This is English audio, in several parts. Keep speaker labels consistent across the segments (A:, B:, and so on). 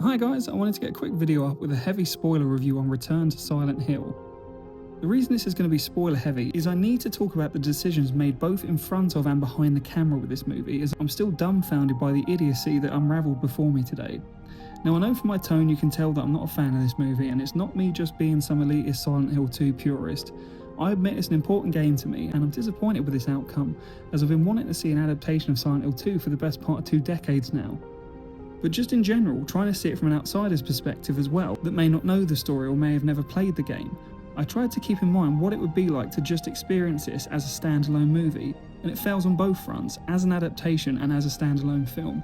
A: Hi guys, I wanted to get a quick video up with a heavy spoiler review on Return to Silent Hill. The reason this is going to be spoiler heavy is I need to talk about the decisions made both in front of and behind the camera with this movie, as I'm still dumbfounded by the idiocy that unravelled before me today. Now I know from my tone you can tell that I'm not a fan of this movie, and it's not me just being some elitist Silent Hill 2 purist. I admit it's an important game to me, and I'm disappointed with this outcome, as I've been wanting to see an adaptation of Silent Hill 2 for the best part of 2 decades now. But just in general, trying to see it from an outsider's perspective as well, that may not know the story or may have never played the game, I tried to keep in mind what it would be like to just experience this as a standalone movie, and it fails on both fronts, as an adaptation and as a standalone film.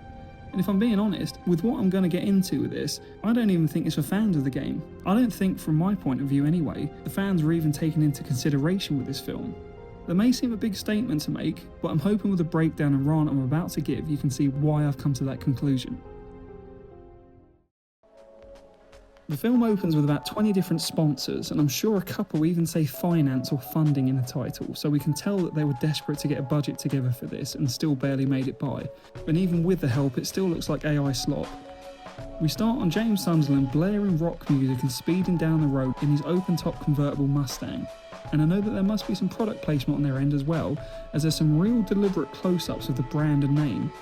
A: And if I'm being honest, with what I'm going to get into with this, I don't even think it's for fans of the game. I don't think, from my point of view anyway, the fans were even taken into consideration with this film. That may seem a big statement to make, but I'm hoping with the breakdown and rant I'm about to give, you can see why I've come to that conclusion. The film opens with about 20 different sponsors, and I'm sure a couple even say finance or funding in the title, so we can tell that they were desperate to get a budget together for this and still barely made it by. And even with the help, it still looks like AI slop. We start on James Sunderland blaring rock music and speeding down the road in his open-top convertible Mustang. And I know that there must be some product placement on their end as well, as there's some real deliberate close-ups of the brand and name.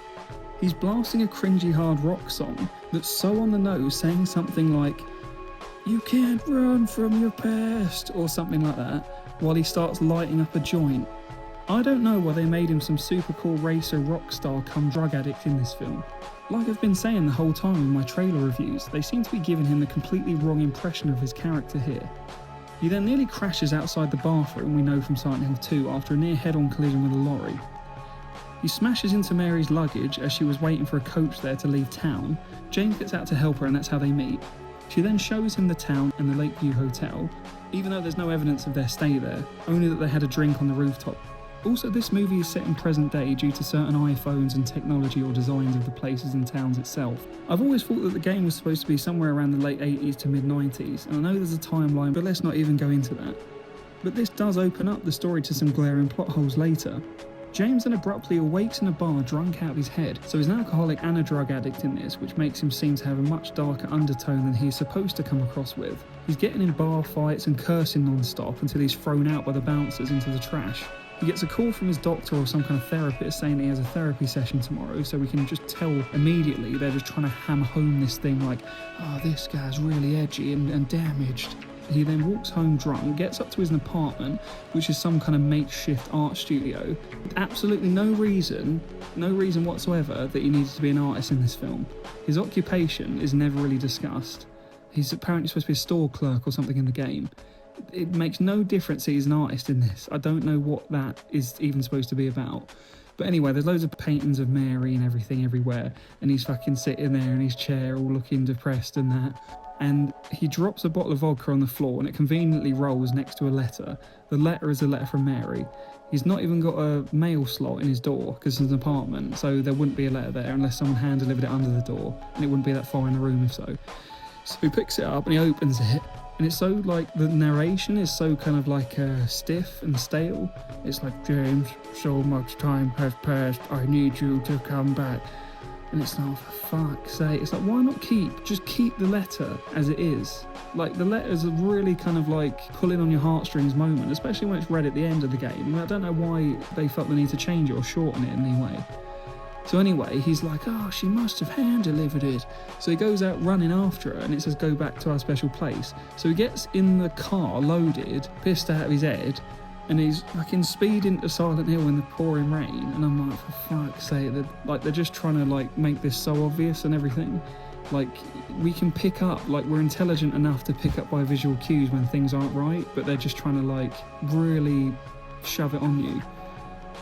A: He's blasting a cringy hard rock song that's so on the nose, saying something like, "You can't run from your past," or something like that, while he starts lighting up a joint. I don't know why they made him some super cool racer rock star come drug addict in this film. Like I've been saying the whole time in my trailer reviews, they seem to be giving him the completely wrong impression of his character here. He then nearly crashes outside the bathroom we know from Silent Hill 2 after a near head-on collision with a lorry. He smashes into Mary's luggage as she was waiting for a coach there to leave town. James gets out to help her, and that's how they meet. She then shows him the town and the Lakeview Hotel, even though there's no evidence of their stay there, only that they had a drink on the rooftop. Also, this movie is set in present day due to certain iPhones and technology or designs of the places and towns itself. I've always thought that the game was supposed to be somewhere around the late 80s to mid 90s, and I know there's a timeline, but let's not even go into that. But this does open up the story to some glaring plot holes later. James then abruptly awakes in a bar drunk out of his head, so he's an alcoholic and a drug addict in this, which makes him seem to have a much darker undertone than he's supposed to come across with. He's getting in bar fights and cursing non-stop until he's thrown out by the bouncers into the trash. He gets a call from his doctor or some kind of therapist saying he has a therapy session tomorrow, so we can just tell immediately they're just trying to hammer home this thing like, "Oh, this guy's really edgy and damaged." He then walks home drunk, gets up to his apartment, which is some kind of makeshift art studio. Absolutely no reason whatsoever that he needs to be an artist in this film. His occupation is never really discussed. He's apparently supposed to be a store clerk or something in the game. It makes no difference that he's an artist in this. I don't know what that is even supposed to be about. But anyway, there's loads of paintings of Mary and everything everywhere, and he's fucking sitting there in his chair all looking depressed and that. And he drops a bottle of vodka on the floor, and it conveniently rolls next to a letter. The letter is a letter from Mary. He's not even got a mail slot in his door because it's an apartment, so there wouldn't be a letter there unless someone hand delivered it under the door, and it wouldn't be that far in the room if so. So he picks it up and he opens it, and it's so like, the narration is so kind of like stiff and stale. It's like, "James, so much time has passed, I need you to come back." And it's like, for fuck's sake, it's like, why not just keep the letter as it is? Like, the letter's a really kind of like pulling on your heartstrings moment, especially when it's read at the end of the game. I mean, I don't know why they felt the need to change it or shorten it in any way. So anyway, he's like, "Oh, she must have hand-delivered it." So he goes out running after her, and it says, "Go back to our special place." So he gets in the car, loaded, pissed out of his head, and he's fucking speeding to Silent Hill in the pouring rain, and I'm like, for fuck's sake, they're just trying to like make this so obvious and everything. Like, we can pick up, like, we're intelligent enough to pick up by visual cues when things aren't right, but they're just trying to like really shove it on you.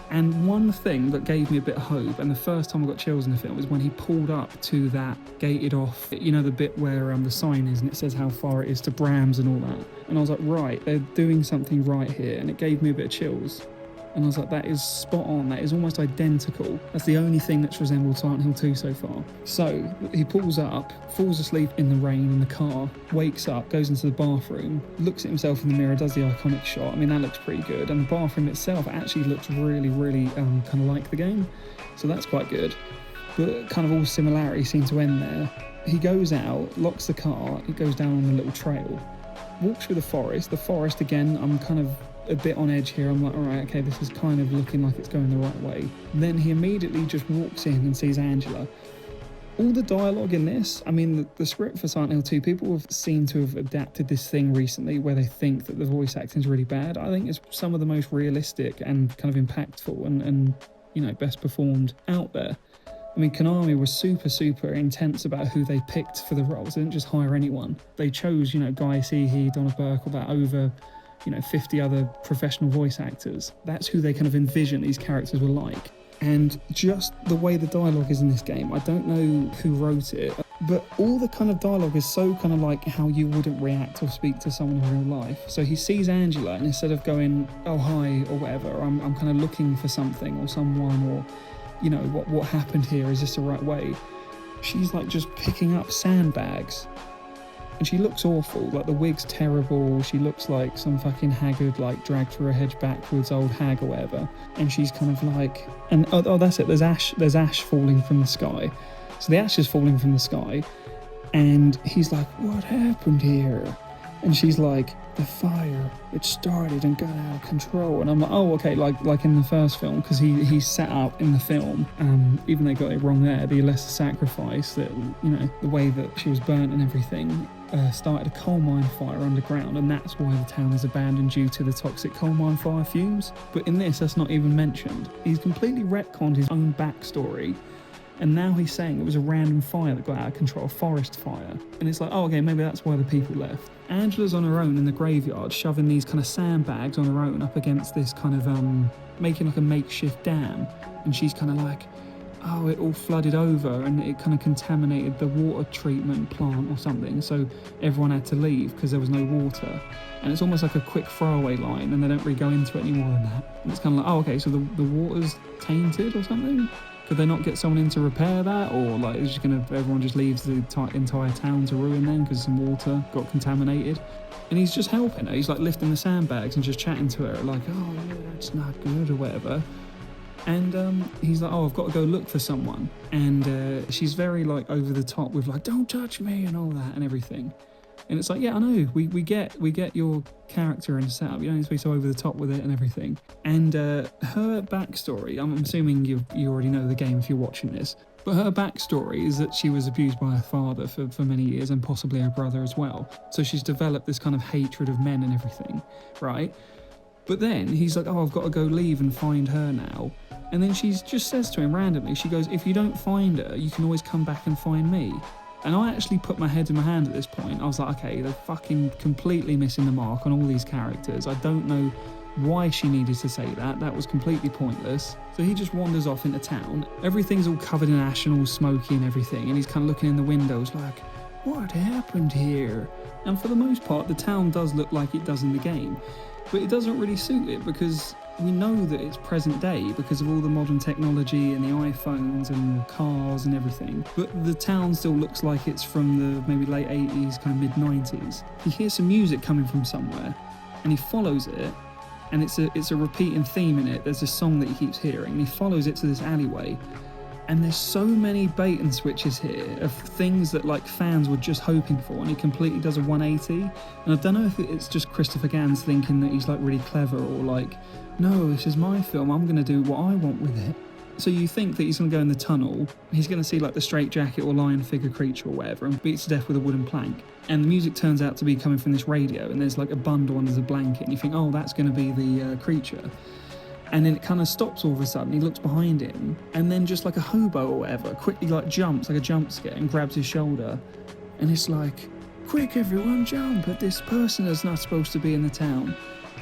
A: And one thing that gave me a bit of hope, and the first time I got chills in the film, is when he pulled up to that gated off, you know, the bit where the sign is and it says how far it is to Bram's and all that. And I was like, right, they're doing something right here, and it gave me a bit of chills. And I was like, that is spot on, that is almost identical. That's the only thing that's resembled Silent Hill 2 so far. So he pulls up, falls asleep in the rain in the car, wakes up, goes into the bathroom, looks at himself in the mirror, does the iconic shot. I mean, that looks pretty good. And the bathroom itself actually looks really, really kind of like the game. So that's quite good. But kind of all similarities seem to end there. he goes out, locks the car, it goes down on a little trail, walks through the forest. The forest, again, I'm kind of a bit on edge here. I'm like, all right, okay, this is kind of looking like it's going the right way. Then he immediately just walks in and sees Angela. All the dialogue in this, I mean, the script for Silent Hill 2, people have seemed to have adapted this thing recently where they think that the voice acting is really bad. I think it's some of the most realistic and kind of impactful and you know, best performed out there. I mean, Konami was super intense about who they picked for the roles. They didn't just hire anyone. They chose, you know, Guy Seehee, Donna Burkle, over, you know, 50 other professional voice actors. That's who they kind of envision these characters were like. And just the way the dialogue is in this game, I don't know who wrote it, but all the kind of dialogue is so kind of like how you wouldn't react or speak to someone in real life. So he sees Angela, and instead of going, oh, hi, or whatever, I'm kind of looking for something or someone, or, you know, what happened here, is this the right way? She's like just picking up sandbags. And she looks awful, like the wig's terrible, she looks like some fucking haggard, like dragged through a hedge backwards old hag or whatever. And she's kind of like, and oh that's it, there's ash falling from the sky. So the ash is falling from the sky, and he's like, what happened here? And she's like, the fire, it started and got out of control. And I'm like, oh, okay, like in the first film, because he set up in the film, even they got it wrong there, the lesser sacrifice, that, you know, the way that she was burnt and everything, started a coal mine fire underground, and that's why the town is abandoned, due to the toxic coal mine fire fumes. But in this, that's not even mentioned. He's completely retconned his own backstory, and now he's saying it was a random fire that got out of control, a forest fire. And it's like, oh, okay, maybe that's why the people left. Angela's on her own in the graveyard, shoving these kind of sandbags on her own up against this kind of, making like a makeshift dam. And she's kind of like, oh, it all flooded over and it kind of contaminated the water treatment plant or something. So everyone had to leave because there was no water. And it's almost like a quick throwaway line, and they don't really go into it any more than that. And it's kind of like, oh, okay, so the water's tainted or something? Could they not get someone in to repair that? Or like, is just everyone just leaves the entire town to ruin then because some water got contaminated? And he's just helping her. He's like lifting the sandbags and just chatting to her like, oh yeah, it's not good or whatever. And he's like, oh, I've got to go look for someone. And she's very like over the top with like, don't touch me and all that and everything. And it's like, yeah, I know, we get your character and setup. You don't need to be so over the top with it and everything. And her backstory, I'm assuming you already know the game if you're watching this, but her backstory is that she was abused by her father for many years, and possibly her brother as well. So she's developed this kind of hatred of men and everything, right? But then he's like, oh, I've got to go leave and find her now. And then she just says to him randomly, she goes, if you don't find her, you can always come back and find me. And I actually put my head in my hand at this point. I was like, okay, they're fucking completely missing the mark on all these characters. I don't know why she needed to say that. That was completely pointless. So he just wanders off into town. Everything's all covered in ash and all smoky and everything. And he's kind of looking in the windows like, what happened here? And for the most part, the town does look like it does in the game. But it doesn't really suit it, because we know that it's present day because of all the modern technology and the iPhones and the cars and everything. But the town still looks like it's from the maybe late 80s, kind of mid 90s. He hears some music coming from somewhere and he follows it, and it's a repeating theme in it. There's a song that he keeps hearing, and he follows it to this alleyway. And there's so many bait and switches here of things that like fans were just hoping for, and he completely does a 180. And I don't know if it's just Christopher Gans thinking that he's like really clever, or like, no, this is my film, I'm going to do what I want with it. So you think that he's going to go in the tunnel, he's going to see like the straitjacket or lion figure creature or whatever, and beats to death with a wooden plank. And the music turns out to be coming from this radio, and there's like a bundle under the blanket, and you think, oh, that's going to be the creature. And then it kind of stops all of a sudden. He looks behind him, and then just like a hobo or whatever quickly like jumps like a jump scare and grabs his shoulder. And it's like, quick everyone jump at this person that's not supposed to be in the town.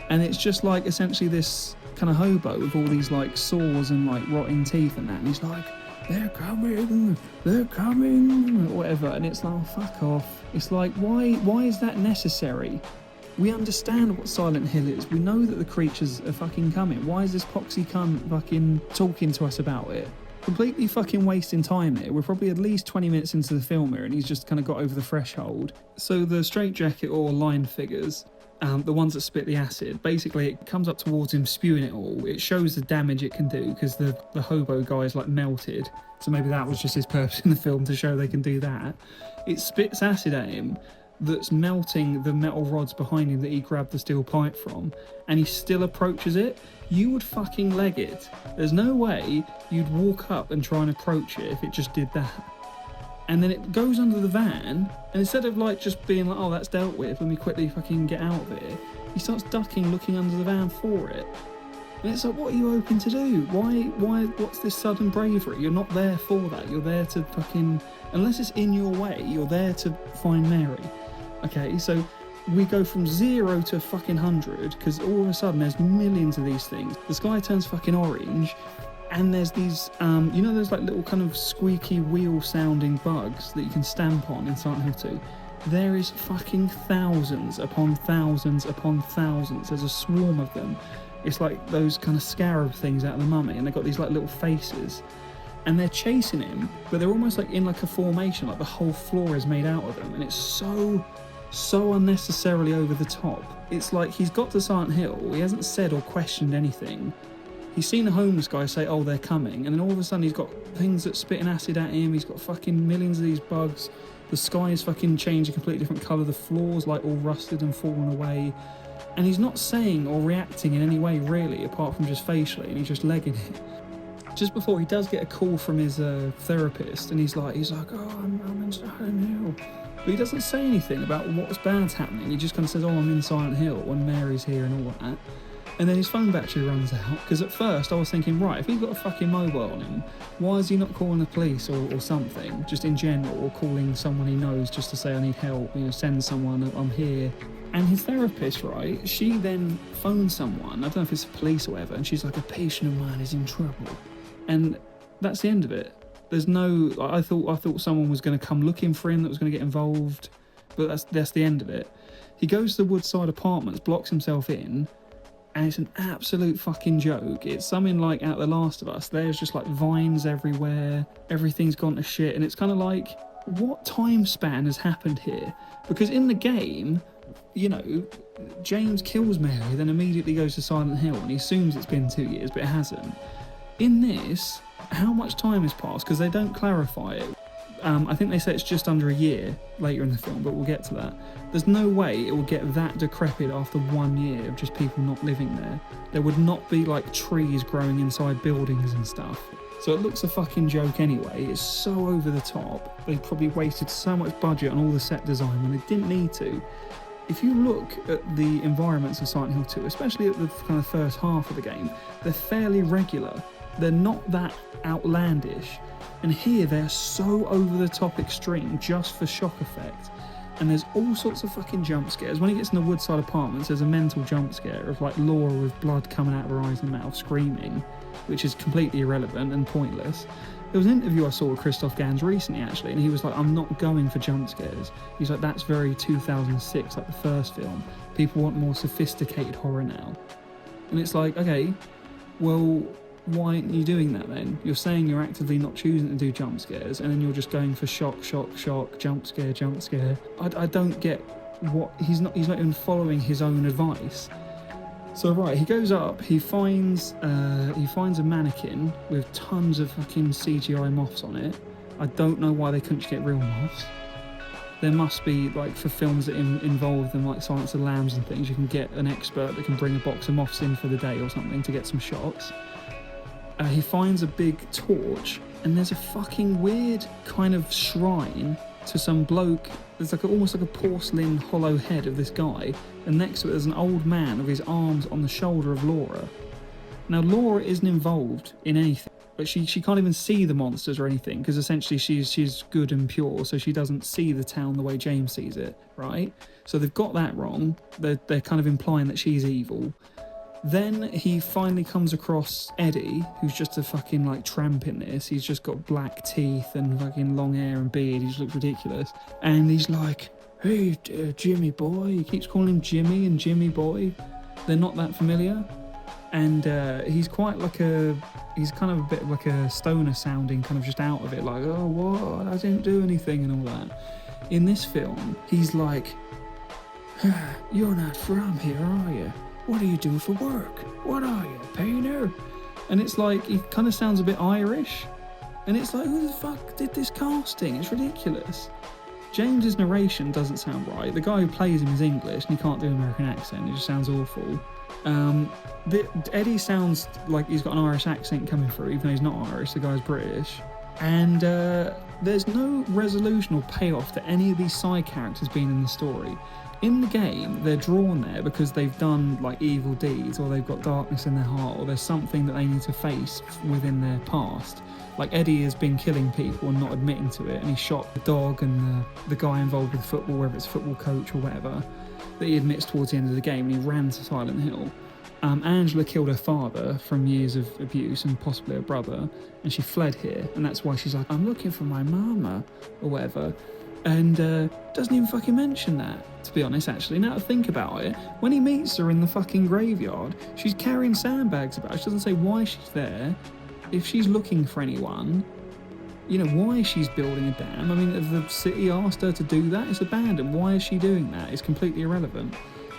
A: And it's just like essentially this kind of hobo with all these like saws and like rotting teeth and that. And he's like, they're coming, or whatever. And it's like, oh, fuck off. It's like, why is that necessary? We understand what Silent Hill is. We know that the creatures are fucking coming. Why is this poxy cunt fucking talking to us about it? Completely fucking wasting time here. We're probably at least 20 minutes into the film here, and he's just kind of got over the threshold. So the straitjacket or line figures, the ones that spit the acid, basically it comes up towards him spewing it all. It shows the damage it can do because the hobo guy is like melted. So maybe that was just his purpose in the film, to show they can do that. It spits acid at him that's melting the metal rods behind him that he grabbed the steel pipe from, and he still approaches it. You would fucking leg it. There's no way you'd walk up and try and approach it if it just did that. And then it goes under the van, and instead of like just being like, oh, that's dealt with, let me quickly fucking get out of here, he starts ducking, looking under the van for it. And it's like, what are you hoping to do? Why, what's this sudden bravery? You're not there for that. You're there to fucking, unless it's in your way, you're there to find Mary. Okay, so we go from 0 to fucking 100, because all of a sudden there's millions of these things. The sky turns fucking orange, and there's these, you know those like little kind of squeaky wheel sounding bugs that you can stamp on in Silent Hill 2? There is fucking thousands upon thousands upon thousands. There's a swarm of them. It's like those kind of scarab things out of the Mummy, and they've got these like little faces. And they're chasing him, but they're almost like in like a formation, like the whole floor is made out of them. And it's so unnecessarily over the top. It's like he's got to Silent Hill, he hasn't said or questioned anything. He's seen a homeless guy say, oh, they're coming, and then all of a sudden he's got things that spit an acid at him, he's got fucking millions of these bugs, the sky is fucking changed a completely different colour, the floor's like all rusted and fallen away, and he's not saying or reacting in any way really, apart from just facially, and he's just legging it. Just before, he does get a call from his therapist, and he's like, oh, I'm in Silent Hill. But he doesn't say anything about what's bad's happening, he just kind of says, oh, I'm in Silent Hill, and Mary's here and all that. And then his phone battery runs out, because at first I was thinking, right, if he's got a fucking mobile on him, why is he not calling the police or something, just in general, or calling someone he knows just to say, I need help, send someone, I'm here. And his therapist, right, she then phones someone, I don't know if it's the police or whatever, and she's like, a patient of mine is in trouble. And that's the end of it. There's no, I thought someone was going to come looking for him, that was going to get involved, but that's the end of it. He goes to the Woodside Apartments, blocks himself in, and it's an absolute fucking joke. It's something like out of The Last of Us. There's just like vines everywhere, everything's gone to shit, and it's kind of like, what time span has happened here? Because in the game, James kills Mary, then immediately goes to Silent Hill, and he assumes it's been 2 years, but it hasn't. In this, how much time has passed? Because they don't clarify it. I think they say it's just under a year later in the film, but we'll get to that. There's no way it will get that decrepit after 1 year of just people not living there. There would not be like trees growing inside buildings and stuff. So it looks a fucking joke anyway. It's so over the top. They probably wasted so much budget on all the set design when they didn't need to. If you look at the environments of Silent Hill 2, especially at the kind of first half of the game, they're fairly regular. They're not that outlandish. And here they're so over the top extreme just for shock effect. And there's all sorts of fucking jump scares. When he gets in the Woodside Apartments, there's a mental jump scare of like Laura with blood coming out of her eyes and mouth screaming, which is completely irrelevant and pointless. There was an interview I saw with Christoph Gans recently actually, and he was like, I'm not going for jump scares. He's like, that's very 2006, like the first film. People want more sophisticated horror now. And it's like, okay, well, why aren't you doing that then? You're saying you're actively not choosing to do jump scares, and then you're just going for shock, jump scare. I don't get what he's not even following his own advice. So right, he goes up, he finds a mannequin with tons of fucking CGI moths on it. I don't know why they couldn't just get real moths. There must be, like, for films that involve them, like Silence of the Lambs and things, you can get an expert that can bring a box of moths in for the day or something to get some shots. He finds a big torch, and there's a fucking weird kind of shrine to some bloke. There's like almost like a porcelain hollow head of this guy, and next to it there's an old man with his arms on the shoulder of Laura. Now Laura isn't involved in anything, but she can't even see the monsters or anything, because essentially she's good and pure, so she doesn't see the town the way James sees it, right? So they've got that wrong. They're kind of implying that she's evil. Then he finally comes across Eddie, who's just a fucking like tramp in this. He's just got black teeth and fucking long hair and beard. He just looks ridiculous. And he's like, hey, Jimmy boy. He keeps calling him Jimmy and Jimmy boy. They're not that familiar. And he's quite like he's kind of a bit like a stoner sounding, kind of just out of it. Like, oh, what? I didn't do anything and all that. In this film, he's like, You're not from here, are you? What do you do for work? What are you, a painter? And it's like, he kind of sounds a bit Irish. And it's like, who the fuck did this casting? It's ridiculous. James's narration doesn't sound right. The guy who plays him is English and he can't do an American accent. It just sounds awful. Eddie sounds like he's got an Irish accent coming through, even though he's not Irish. The guy's British. And there's no resolution or payoff to any of these side characters being in the story. In the game, they're drawn there because they've done like evil deeds, or they've got darkness in their heart, or there's something that they need to face within their past. Like Eddie has been killing people and not admitting to it, and he shot the dog and the guy involved with football, whether it's a football coach or whatever, that he admits towards the end of the game, and he ran to Silent Hill. Angela killed her father from years of abuse and possibly her brother, and she fled here, and that's why she's like, I'm looking for my mama, or whatever. And doesn't even fucking mention that, to be honest, actually. Now to think about it, when he meets her in the fucking graveyard, she's carrying sandbags about. She doesn't say why she's there. If she's looking for anyone, you know, why she's building a dam. I mean, if the city asked her to do that, it's abandoned. Why is she doing that? It's completely irrelevant.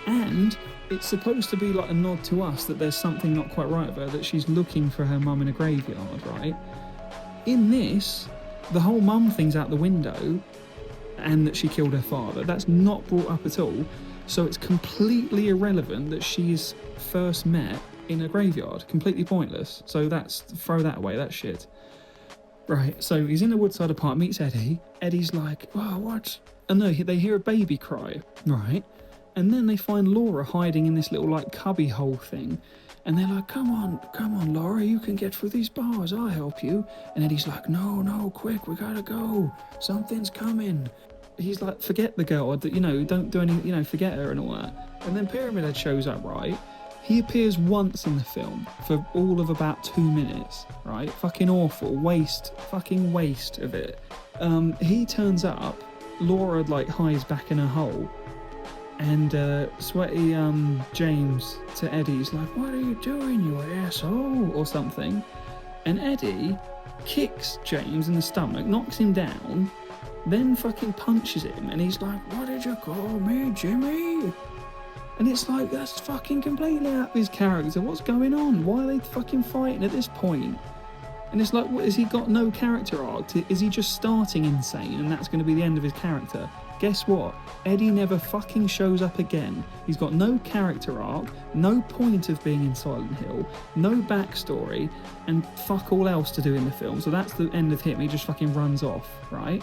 A: And it's supposed to be like a nod to us that there's something not quite right with her, that she's looking for her mum in a graveyard, right? In this, the whole mum thing's out the window, and that she killed her father. That's not brought up at all. So it's completely irrelevant that she's first met in a graveyard. Completely pointless. So throw that away, that's shit. Right, so he's in the Woodside apartment, meets Eddie. Eddie's like, oh, what? And no, they hear a baby cry, right? And then they find Laura hiding in this little like cubby hole thing. And they're like, come on, Laura, you can get through these bars, I'll help you. And Eddie's like, no, quick, we gotta go. Something's coming. He's like, forget the girl, don't do any, forget her and all that. And then Pyramid Head shows up, right? He appears once in the film for all of about 2 minutes, right? Fucking awful, fucking waste of it. He turns up, Laura like hides back in her hole. And sweaty James to Eddie's like, what are you doing, you asshole, or something. And Eddie kicks James in the stomach, knocks him down, then fucking punches him, and he's like, what did you call me, Jimmy? And it's like, that's fucking completely out of his character. What's going on? Why are they fucking fighting at this point? And it's like, what, has he got no character arc? Is he just starting insane and that's going to be the end of his character? Guess what? Eddie never fucking shows up again. He's got no character arc, no point of being in Silent Hill, no backstory, and fuck all else to do in the film. So that's the end of him. He just fucking runs off, right?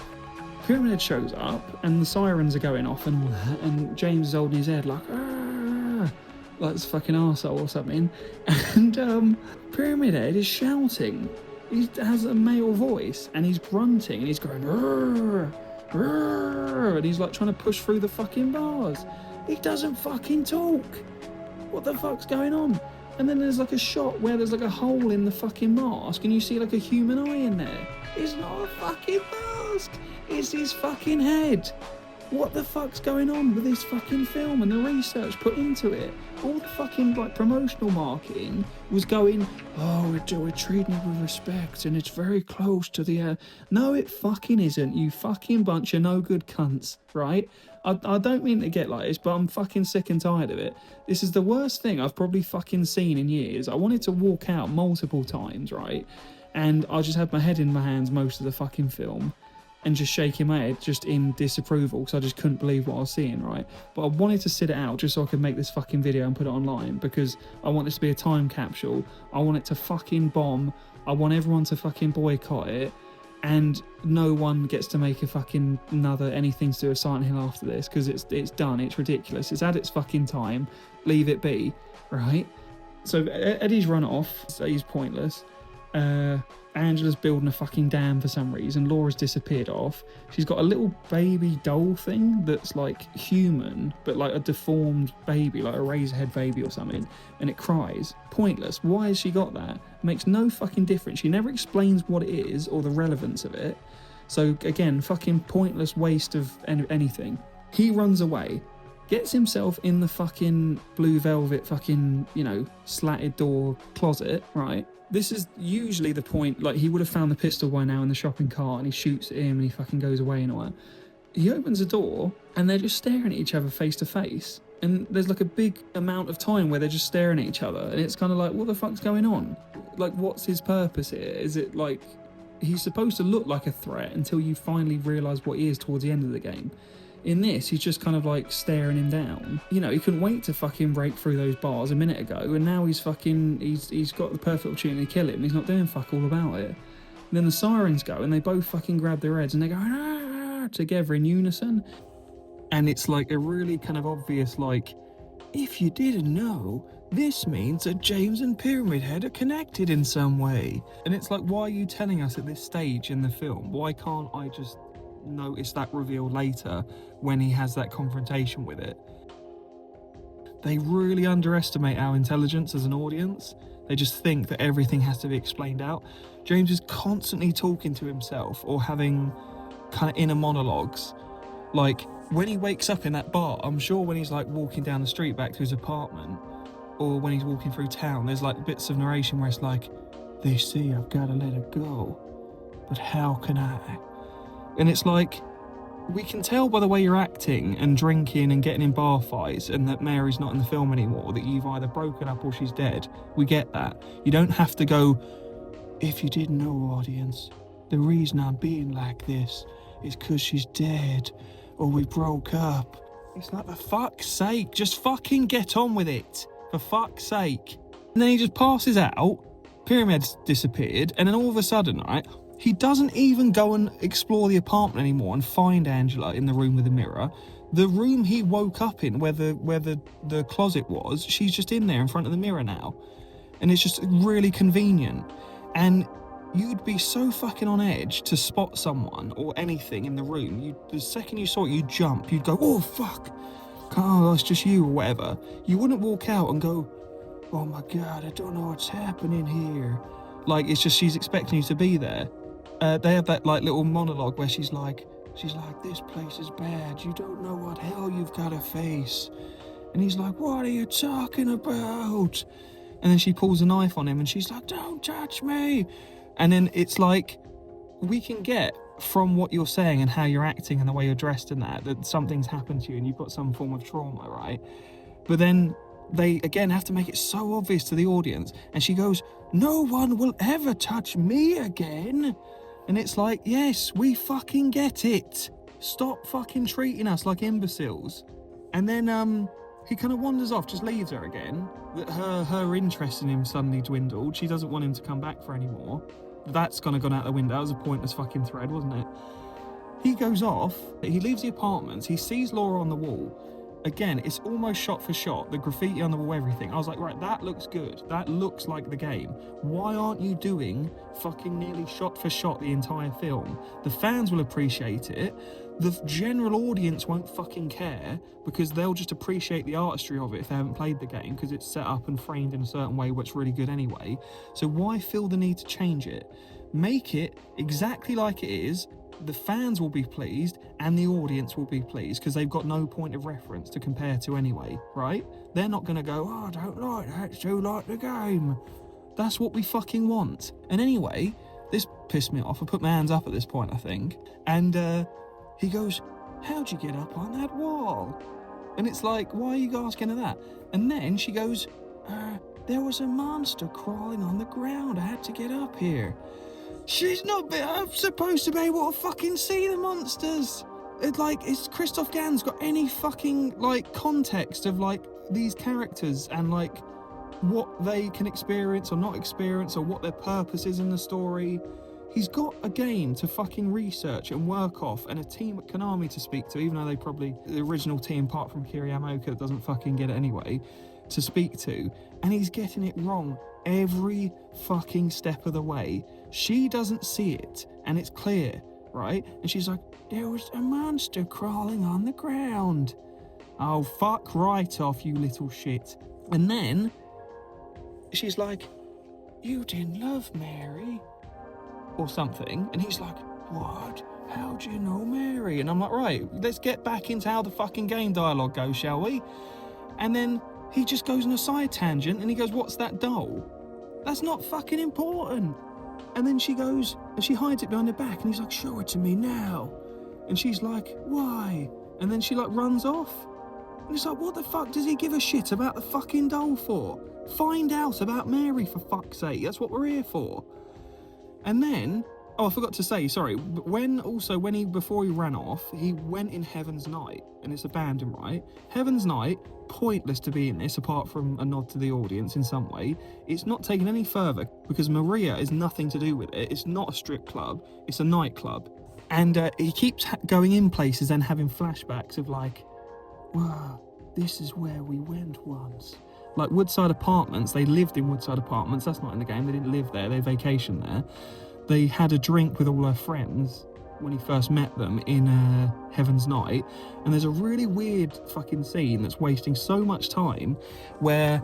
A: Pyramid Head shows up, and the sirens are going off and all that, and James is holding his head like, ah, like it's fucking arsehole or something. And Pyramid Head is shouting. He has a male voice, and he's grunting, and he's going, "Rrr, rrr," and he's like trying to push through the fucking bars. He doesn't fucking talk. What the fuck's going on? And then there's like a shot where there's like a hole in the fucking mask, and you see like a human eye in there. It's not a fucking mask. It's his fucking head. What the fuck's going on with this fucking film and the research put into it? All the fucking like promotional marketing was going, oh, we're treating it with respect and it's very close to the... No, it fucking isn't, you fucking bunch of no good cunts, right? I don't mean to get like this, but I'm fucking sick and tired of it. This is the worst thing I've probably fucking seen in years. I wanted to walk out multiple times, right? And I just had my head in my hands most of the fucking film and just shaking my head just in disapproval because I just couldn't believe what I was seeing, right? But I wanted to sit it out just so I could make this fucking video and put it online because I want this to be a time capsule. I want it to fucking bomb. I want everyone to fucking boycott it, and no one gets to make a fucking anything to do with Silent Hill after this because it's done. It's ridiculous. It's had its fucking time. Leave it be, right? So Eddie's run off, so he's pointless. Angela's building a fucking dam for some reason. Laura's disappeared off. She's got a little baby doll thing that's like human, but like a deformed baby, like a razorhead baby or something, and it cries. Pointless. Why has she got that? Makes no fucking difference. She never explains what it is or the relevance of it. So again, fucking pointless waste of anything. He runs away, gets himself in the fucking blue velvet fucking, slatted door closet, right? This is usually the point, like he would have found the pistol by now in the shopping cart and he shoots at him and he fucking goes away and all that. he opens a door and they're just staring at each other face to face. And there's like a big amount of time where they're just staring at each other. And it's kind of like, what the fuck's going on? Like, what's his purpose here? Is it like he's supposed to look like a threat until you finally realise what he is towards the end of the game? In this, he's just kind of like staring him down. You know, he couldn't wait to fucking break through those bars a minute ago, and now he's got the perfect opportunity to kill him. He's not doing fuck all about it. And then the sirens go, and they both fucking grab their heads, and they go ah, together in unison. And it's like a really kind of obvious, like, if you didn't know, this means that James and Pyramid Head are connected in some way. And it's like, why are you telling us at this stage in the film? Why can't I just notice that reveal later when he has that confrontation with it? They really underestimate our intelligence as an audience. They just think that everything has to be explained out. James is constantly talking to himself or having kind of inner monologues. Like, when he wakes up in that bar, I'm sure when he's like walking down the street back to his apartment, or when he's walking through town, there's like bits of narration where it's like, they say I've got to let her go, but how can I? And it's like, we can tell by the way you're acting and drinking and getting in bar fights and that Mary's not in the film anymore, that you've either broken up or she's dead. We get that. You don't have to go, if you didn't know, audience, the reason I'm being like this is because she's dead or we broke up. It's like, for fuck's sake, just fucking get on with it. For fuck's sake. And then he just passes out, Pyramid's disappeared, and then all of a sudden, right, he doesn't even go and explore the apartment anymore and find Angela in the room with the mirror. The room he woke up in, where the closet was, she's just in there in front of the mirror now. And it's just really convenient. And you'd be so fucking on edge to spot someone or anything in the room. The second you saw it, you'd jump. You'd go, oh, fuck. Oh, it's just you or whatever. You wouldn't walk out and go, oh my God, I don't know what's happening here. Like, it's just she's expecting you to be there. They have that like little monologue where she's like, this place is bad. You don't know what hell you've got to face. And he's like, what are you talking about? And then she pulls a knife on him and she's like, don't touch me. And then it's like, we can get from what you're saying and how you're acting and the way you're dressed and that something's happened to you and you've got some form of trauma, right? But then they, again, have to make it so obvious to the audience. And she goes, no one will ever touch me again. And it's like, yes, we fucking get it. Stop fucking treating us like imbeciles. And then he kind of wanders off, just leaves her again. Her interest in him suddenly dwindled. She doesn't want him to come back for any more. That's kind of gone out the window. That was a pointless fucking thread, wasn't it? He goes off. He leaves the apartment. He sees Laura on the wall. Again, it's almost shot for shot. The graffiti on the wall, everything. I was like, right, that looks good. That looks like the game. Why aren't you doing fucking nearly shot for shot the entire film? The fans will appreciate it. The general audience won't fucking care because they'll just appreciate the artistry of it if they haven't played the game because it's set up and framed in a certain way which is really good anyway. So why feel the need to change it? Make it exactly like it is. The fans will be pleased and the audience will be pleased because they've got no point of reference to compare to anyway, right? They're not going to go, oh, I don't like that, it's too like the game. That's what we fucking want. And anyway, this pissed me off. I put my hands up at this point, I think. And he goes, how'd you get up on that wall? And it's like, why are you asking her that? And then she goes, there was a monster crawling on the ground. I had to get up here. She's not supposed to be able to fucking see the monsters. It's like, is Christoph Gans got any fucking, like, context of, like, these characters and, like, what they can experience or not experience or what their purpose is in the story? He's got a game to fucking research and work off and a team at Konami to speak to, even though they probably, the original team, apart from Kiriyamaoka, doesn't fucking get it anyway, to speak to. And he's getting it wrong every fucking step of the way. She doesn't see it, and it's clear, right? And she's like, there was a monster crawling on the ground. Oh, fuck right off, you little shit. And then she's like, you didn't love Mary or something. And he's like, what? How do you know Mary? And I'm like, right, let's get back into how the fucking game dialogue goes, shall we? And then he just goes on a side tangent and he goes, what's that doll? That's not fucking important. And then she goes, and she hides it behind her back, and he's like, show it to me now. And she's like, why? And then she like runs off. And it's like, what the fuck does he give a shit about the fucking doll for? Find out about Mary, for fuck's sake. That's what we're here for. And then, oh, I forgot to say, sorry, before he ran off, he went in Heaven's Night, and it's abandoned, right? Heaven's Night, pointless to be in this, apart from a nod to the audience in some way. It's not taken any further, because Maria is nothing to do with it. It's not a strip club, it's a nightclub. And he keeps going in places and having flashbacks of like, wow, this is where we went once. Like Woodside Apartments, they lived in Woodside Apartments. That's not in the game. They didn't live there. They vacationed there. They had a drink with all her friends when he first met them in Heaven's Night. And there's a really weird fucking scene that's wasting so much time where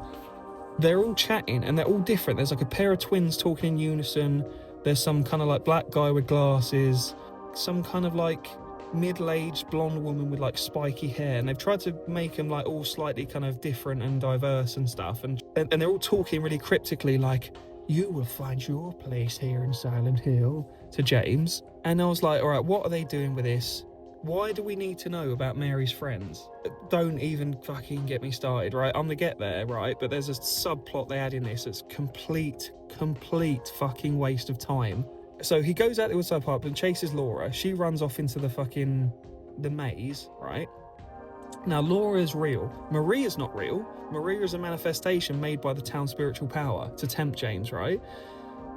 A: they're all chatting and they're all different. There's like a pair of twins talking in unison. There's some kind of like black guy with glasses, some kind of like middle-aged blonde woman with like spiky hair, and they've tried to make them like all slightly kind of different and diverse and stuff, and they're all talking really cryptically like, you will find your place here in Silent Hill, to James. And I was like, all right, what are they doing with this? Why do we need to know about Mary's friends? Don't even fucking get me started, right? I'm gonna get there, right? But there's a subplot they add in this that's complete fucking waste of time. So he goes out to the apartment and chases Laura. She runs off into the maze, right? Now, Laura is real. Maria's not real. Maria is a manifestation made by the town's spiritual power to tempt James, right?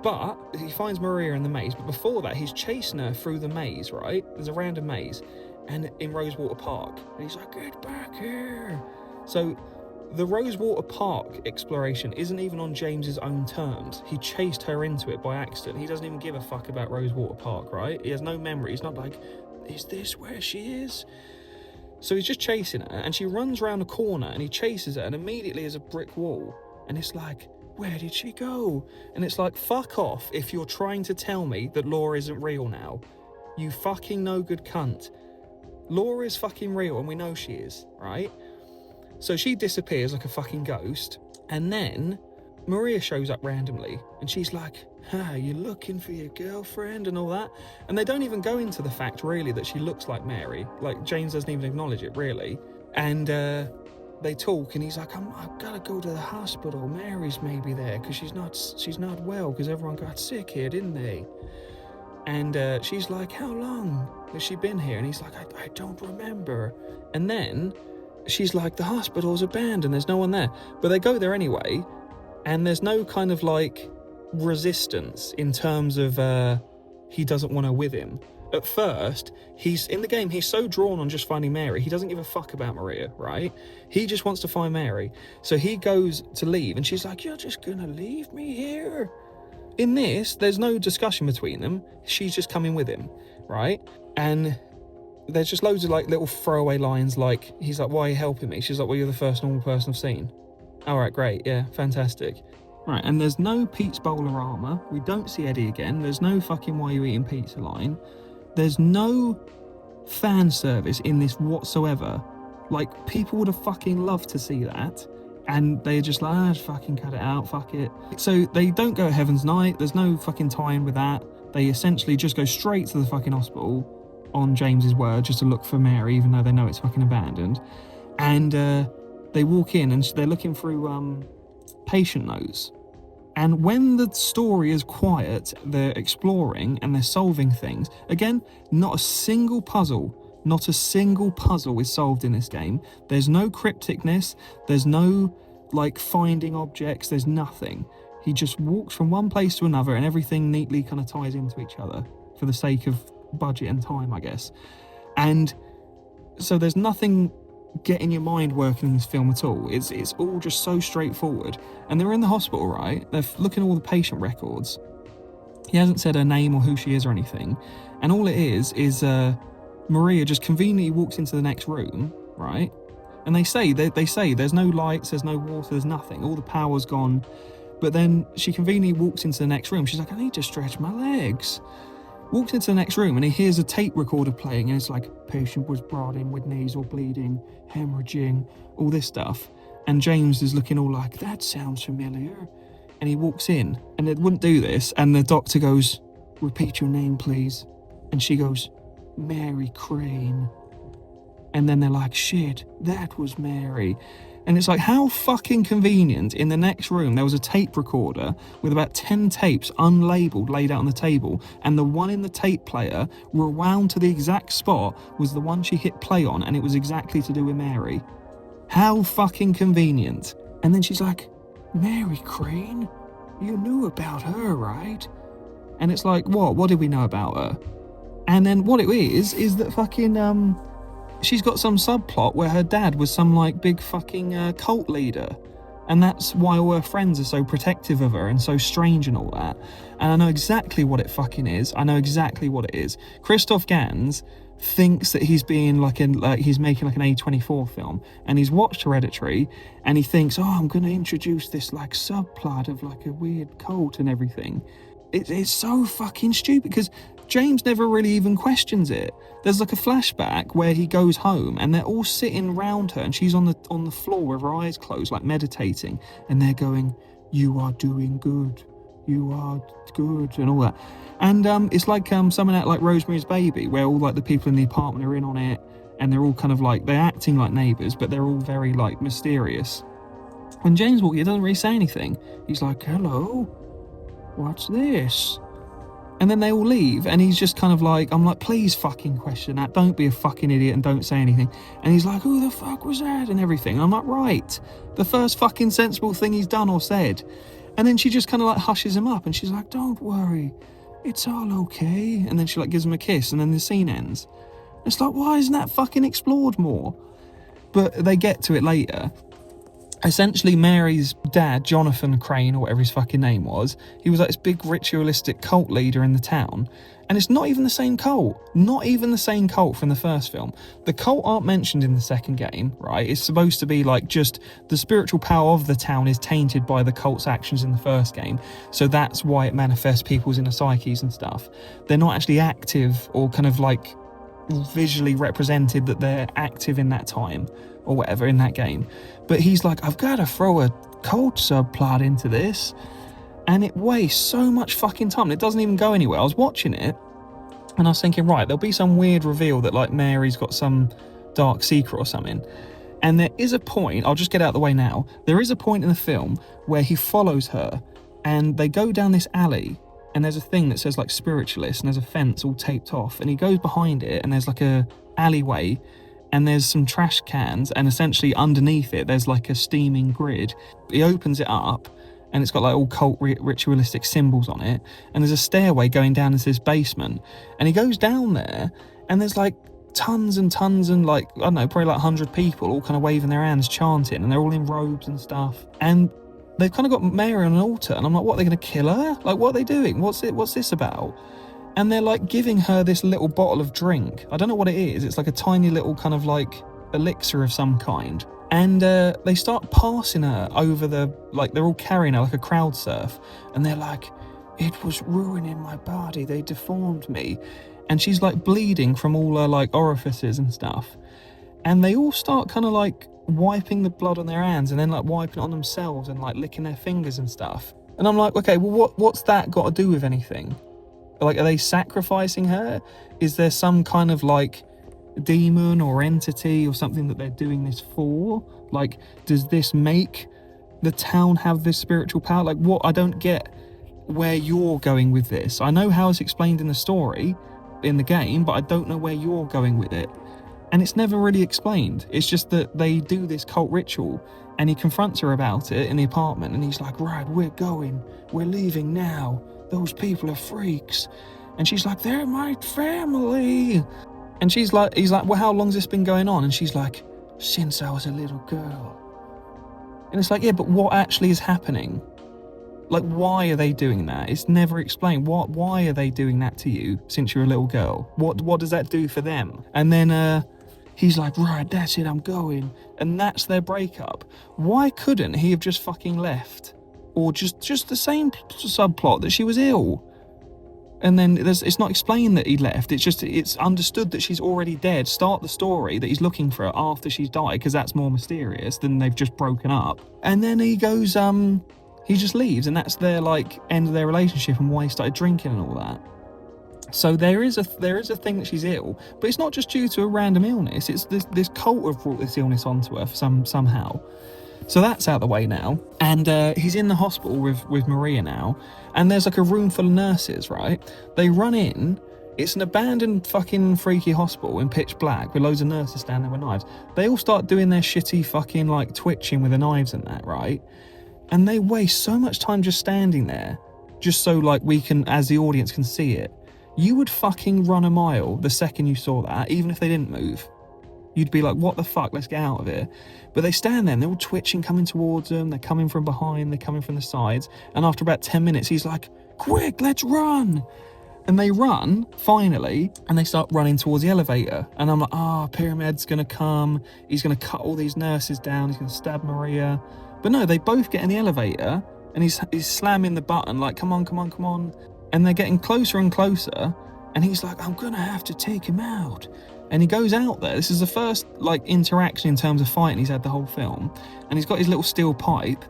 A: But he finds Maria in the maze. But before that, he's chasing her through the maze, right? There's a random maze, and in Rosewater Park. And he's like, get back here. So the Rosewater Park exploration isn't even on James's own terms. He chased her into it by accident. He doesn't even give a fuck about Rosewater Park, right? He has no memory. He's not like, is this where she is? So he's just chasing her, and she runs around a corner, and he chases her, and immediately there's a brick wall. And it's like, where did she go? And it's like, fuck off if you're trying to tell me that Laura isn't real now. You fucking no good cunt. Laura is fucking real, and we know she is, right? So she disappears like a fucking ghost, and then Maria shows up randomly, and she's like, you looking for your girlfriend and all that? And they don't even go into the fact, really, that she looks like Mary. Like, James doesn't even acknowledge it, really. And they talk, and he's like, I've got to go to the hospital. Mary's maybe there, because she's not well, because everyone got sick here, didn't they? And she's like, how long has she been here? And he's like, I don't remember. And then she's like, the hospital's abandoned, there's no one there. But they go there anyway, and there's no kind of like resistance in terms of he doesn't want her with him. At first, he's in the game, he's so drawn on just finding Mary, he doesn't give a fuck about Maria, right? He just wants to find Mary. So he goes to leave, and she's like, you're just gonna leave me here? In this, there's no discussion between them. She's just coming with him, right? And there's just loads of like little throwaway lines, like, he's like, why are you helping me? She's like, well, you're the first normal person I've seen. All right, great, yeah, fantastic. Right, and there's no Pete's Bowler armour. We don't see Eddie again. There's no fucking why you eating pizza line. There's no fan service in this whatsoever. Like, people would have fucking loved to see that. And they're just like, just fucking cut it out, fuck it. So they don't go Heaven's Night. There's no fucking tie-in with that. They essentially just go straight to the fucking hospital, on James's word, just to look for Mary, even though they know it's fucking abandoned. And they walk in, and they're looking through patient notes. And when the story is quiet, they're exploring and they're solving things. Again, not a single puzzle is solved in this game. There's no crypticness, there's no like finding objects, there's nothing. He just walks from one place to another, and everything neatly kind of ties into each other for the sake of budget and time, I guess. And so there's nothing getting your mind working in this film at all. It's all just so straightforward. And they're in the hospital, right? They're looking at all the patient records. He hasn't said her name or who she is or anything. And all it is Maria just conveniently walks into the next room, right? And they say there's no lights, there's no water, there's nothing. All the power's gone. But then she conveniently walks into the next room. She's like, I need to stretch my legs. Walks into the next room, and he hears a tape recorder playing, and it's like, patient was brought in with nasal bleeding, hemorrhaging, all this stuff. And James is looking all like, that sounds familiar. And he walks in, and it wouldn't do this, and the doctor goes, repeat your name, please. And she goes, Mary Crane. And then they're like, shit, that was Mary. And it's like, how fucking convenient. In the next room, there was a tape recorder with about 10 tapes unlabeled laid out on the table. And the one in the tape player, rewound to the exact spot, was the one she hit play on. And it was exactly to do with Mary. How fucking convenient. And then she's like, Mary Crane? You knew about her, right? And it's like, what? What did we know about her? And then what it is that fucking, she's got some subplot where her dad was some like big fucking cult leader. And that's why all her friends are so protective of her and so strange and all that. And I know exactly what it fucking is. I know exactly what it is. Christoph Gans thinks that he's being he's making like an A24 film, and he's watched Hereditary, and he thinks, oh, I'm going to introduce this like subplot of like a weird cult and everything. It's so fucking stupid because James never really even questions it. There's like a flashback where he goes home and they're all sitting round her and she's on the floor with her eyes closed, like meditating, and they're going, you are doing good, you are good, and all that. And it's like something out like Rosemary's Baby, where all like the people in the apartment are in on it, and they're all kind of like, they're acting like neighbours, but they're all very like mysterious. When James walks, he doesn't really say anything. He's like, hello, what's this? And then they all leave, and he's just kind of like, I'm like, please fucking question that, don't be a fucking idiot and don't say anything. And he's like, who the fuck was that, and everything. And I'm like, right, the first fucking sensible thing he's done or said. And then she just kind of like hushes him up, and she's like, don't worry, it's all okay. And then she like gives him a kiss, and then the scene ends. It's like, why isn't that fucking explored more? But they get to it later. Essentially, Mary's dad, Jonathan Crane, or whatever his fucking name was, he was like this big ritualistic cult leader in the town. And it's not even the same cult. Not even the same cult from the first film. The cult aren't mentioned in the second game, right? It's supposed to be like just the spiritual power of the town is tainted by the cult's actions in the first game. So that's why it manifests people's inner psyches and stuff. They're not actually active or kind of like visually represented that they're active in that time or whatever in that game. But he's like, I've got to throw a cult subplot into this, and it wastes so much fucking time. It doesn't even go anywhere. I was watching it and I was thinking, right, there'll be some weird reveal that like Mary's got some dark secret or something. And there is a point, I'll just get out of the way now, there is a point in the film where he follows her and they go down this alley, and there's a thing that says like spiritualist, and there's a fence all taped off, and he goes behind it and there's like a alleyway, and there's some trash cans, and essentially underneath it there's like a steaming grid. He opens it up and it's got like all cult ritualistic symbols on it, and there's a stairway going down into this basement, and he goes down there and there's like tons and tons and like, I don't know, probably like 100 people all kind of waving their hands chanting, and they're all in robes and stuff, and they've kind of got Mary on an altar, and I'm like, what, are they going to kill her? Like, what are they doing? What's this about? And they're like giving her this little bottle of drink. I don't know what it is. It's like a tiny little kind of like elixir of some kind. And they start passing her over like they're all carrying her like a crowd surf. And they're like, it was ruining my body. They deformed me. And she's like bleeding from all her like orifices and stuff. And they all start kind of like wiping the blood on their hands and then like wiping it on themselves and like licking their fingers and stuff. And I'm like, okay, well, what's that got to do with anything? Like, are they sacrificing her? Is there some kind of like demon or entity or something that they're doing this for? Like, does this make the town have this spiritual power? Like, what? I don't get where you're going with this. I know how it's explained in the story, in the game, but I don't know where you're going with it. And it's never really explained. It's just that they do this cult ritual, and he confronts her about it in the apartment, and he's like, right, we're leaving now. Those people are freaks. And she's like, they're my family. And he's like, well, how long's this been going on? And she's like, since I was a little girl. And it's like, yeah, but what actually is happening? Like, why are they doing that? It's never explained. Why are they doing that to you since you're a little girl? What does that do for them? And then he's like, right, that's it, I'm going. And that's their breakup. Why couldn't he have just fucking left? Or just the same subplot that she was ill. And then it's not explained that he left. It's understood that she's already dead. Start the story that he's looking for her after she's died, because that's more mysterious than they've just broken up. And then he goes, he just leaves, and that's their like end of their relationship and why he started drinking and all that. So there is a thing that she's ill, but it's not just due to a random illness. It's this cult have brought this illness onto her somehow. So that's out the way now, and he's in the hospital with Maria now, and there's like a room full of nurses, right? They run in. It's an abandoned fucking freaky hospital in pitch black with loads of nurses standing there with knives. They all start doing their shitty fucking like twitching with the knives and that, right? And they waste so much time just standing there, just so like we can, as the audience, can see it. You would fucking run a mile the second you saw that, even if they didn't move. You'd be like, what the fuck, let's get out of here. But they stand there and they're all twitching, coming towards them. They're coming from behind, they're coming from the sides. And after about 10 minutes, he's like, quick, let's run. And they run, finally, and they start running towards the elevator. And I'm like, Pyramid's going to come. He's going to cut all these nurses down. He's going to stab Maria. But no, they both get in the elevator, and he's slamming the button like, come on, come on, come on. And they're getting closer and closer. And he's like, I'm going to have to take him out. And he goes out there. This is the first like interaction in terms of fighting he's had the whole film. And he's got his little steel pipe.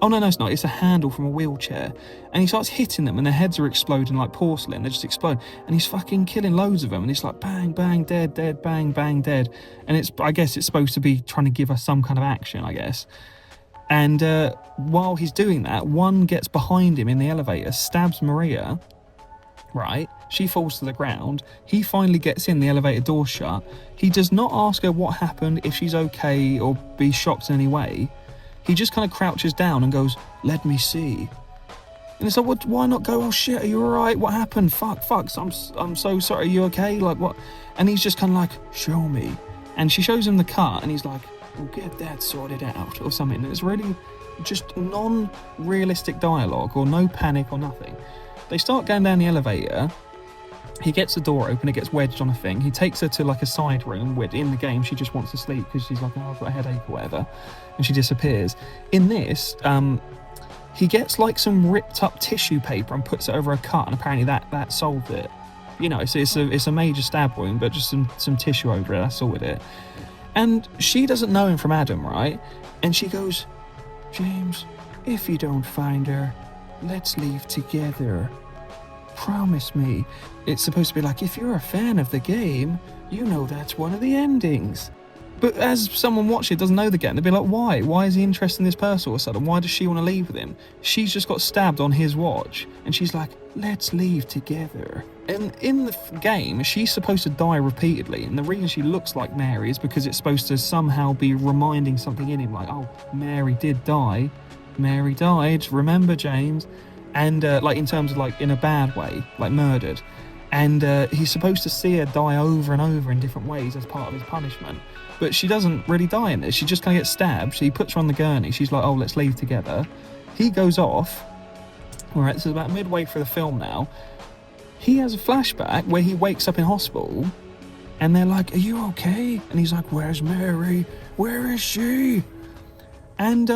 A: Oh, no, it's not. It's a handle from a wheelchair. And he starts hitting them and their heads are exploding like porcelain. They just explode. And he's fucking killing loads of them. And he's like, bang, bang, dead, dead, bang, bang, dead. And I guess it's supposed to be trying to give us some kind of action, I guess. And while he's doing that, one gets behind him in the elevator, stabs Maria, right? She falls to the ground. He finally gets in, the elevator door shut. He does not ask her what happened, if she's okay, or be shocked in any way. He just kind of crouches down and goes, let me see. And it's like, what, why not go, oh shit, are you alright? What happened? Fuck, I'm so sorry, are you okay? Like, what? And he's just kind of like, show me. And she shows him the cut, and he's like, we'll get that sorted out, or something. And it's really just non-realistic dialogue, or no panic or nothing. They start going down the elevator. He gets the door open, it gets wedged on a thing. He takes her to like a side room where in the game she just wants to sleep because she's like, oh, I've got a headache or whatever. And she disappears. In this, he gets like some ripped up tissue paper and puts it over a cut, and apparently that solved it. You know, so it's a major stab wound, but just some tissue over it, that sorted it. And she doesn't know him from Adam, right? And she goes, James, if you don't find her, let's leave together. Promise me. It's supposed to be like, if you're a fan of the game, you know that's one of the endings. But as someone watching it doesn't know the game, they'll be like, why? Why is he interested in this person all of a sudden? Why does she want to leave with him? She's just got stabbed on his watch. And she's like, let's leave together. And in the game, she's supposed to die repeatedly. And the reason she looks like Mary is because it's supposed to somehow be reminding something in him. Like, oh, Mary did die. Mary died. Remember, James? And like in terms of like in a bad way, like murdered. And he's supposed to see her die over and over in different ways as part of his punishment. But she doesn't really die in this. She just kind of gets stabbed. He puts her on the gurney. She's like, oh, let's leave together. He goes off. All right, this is about midway through the film now. He has a flashback where he wakes up in hospital and they're like, are you okay? And he's like, where's Mary? Where is she? And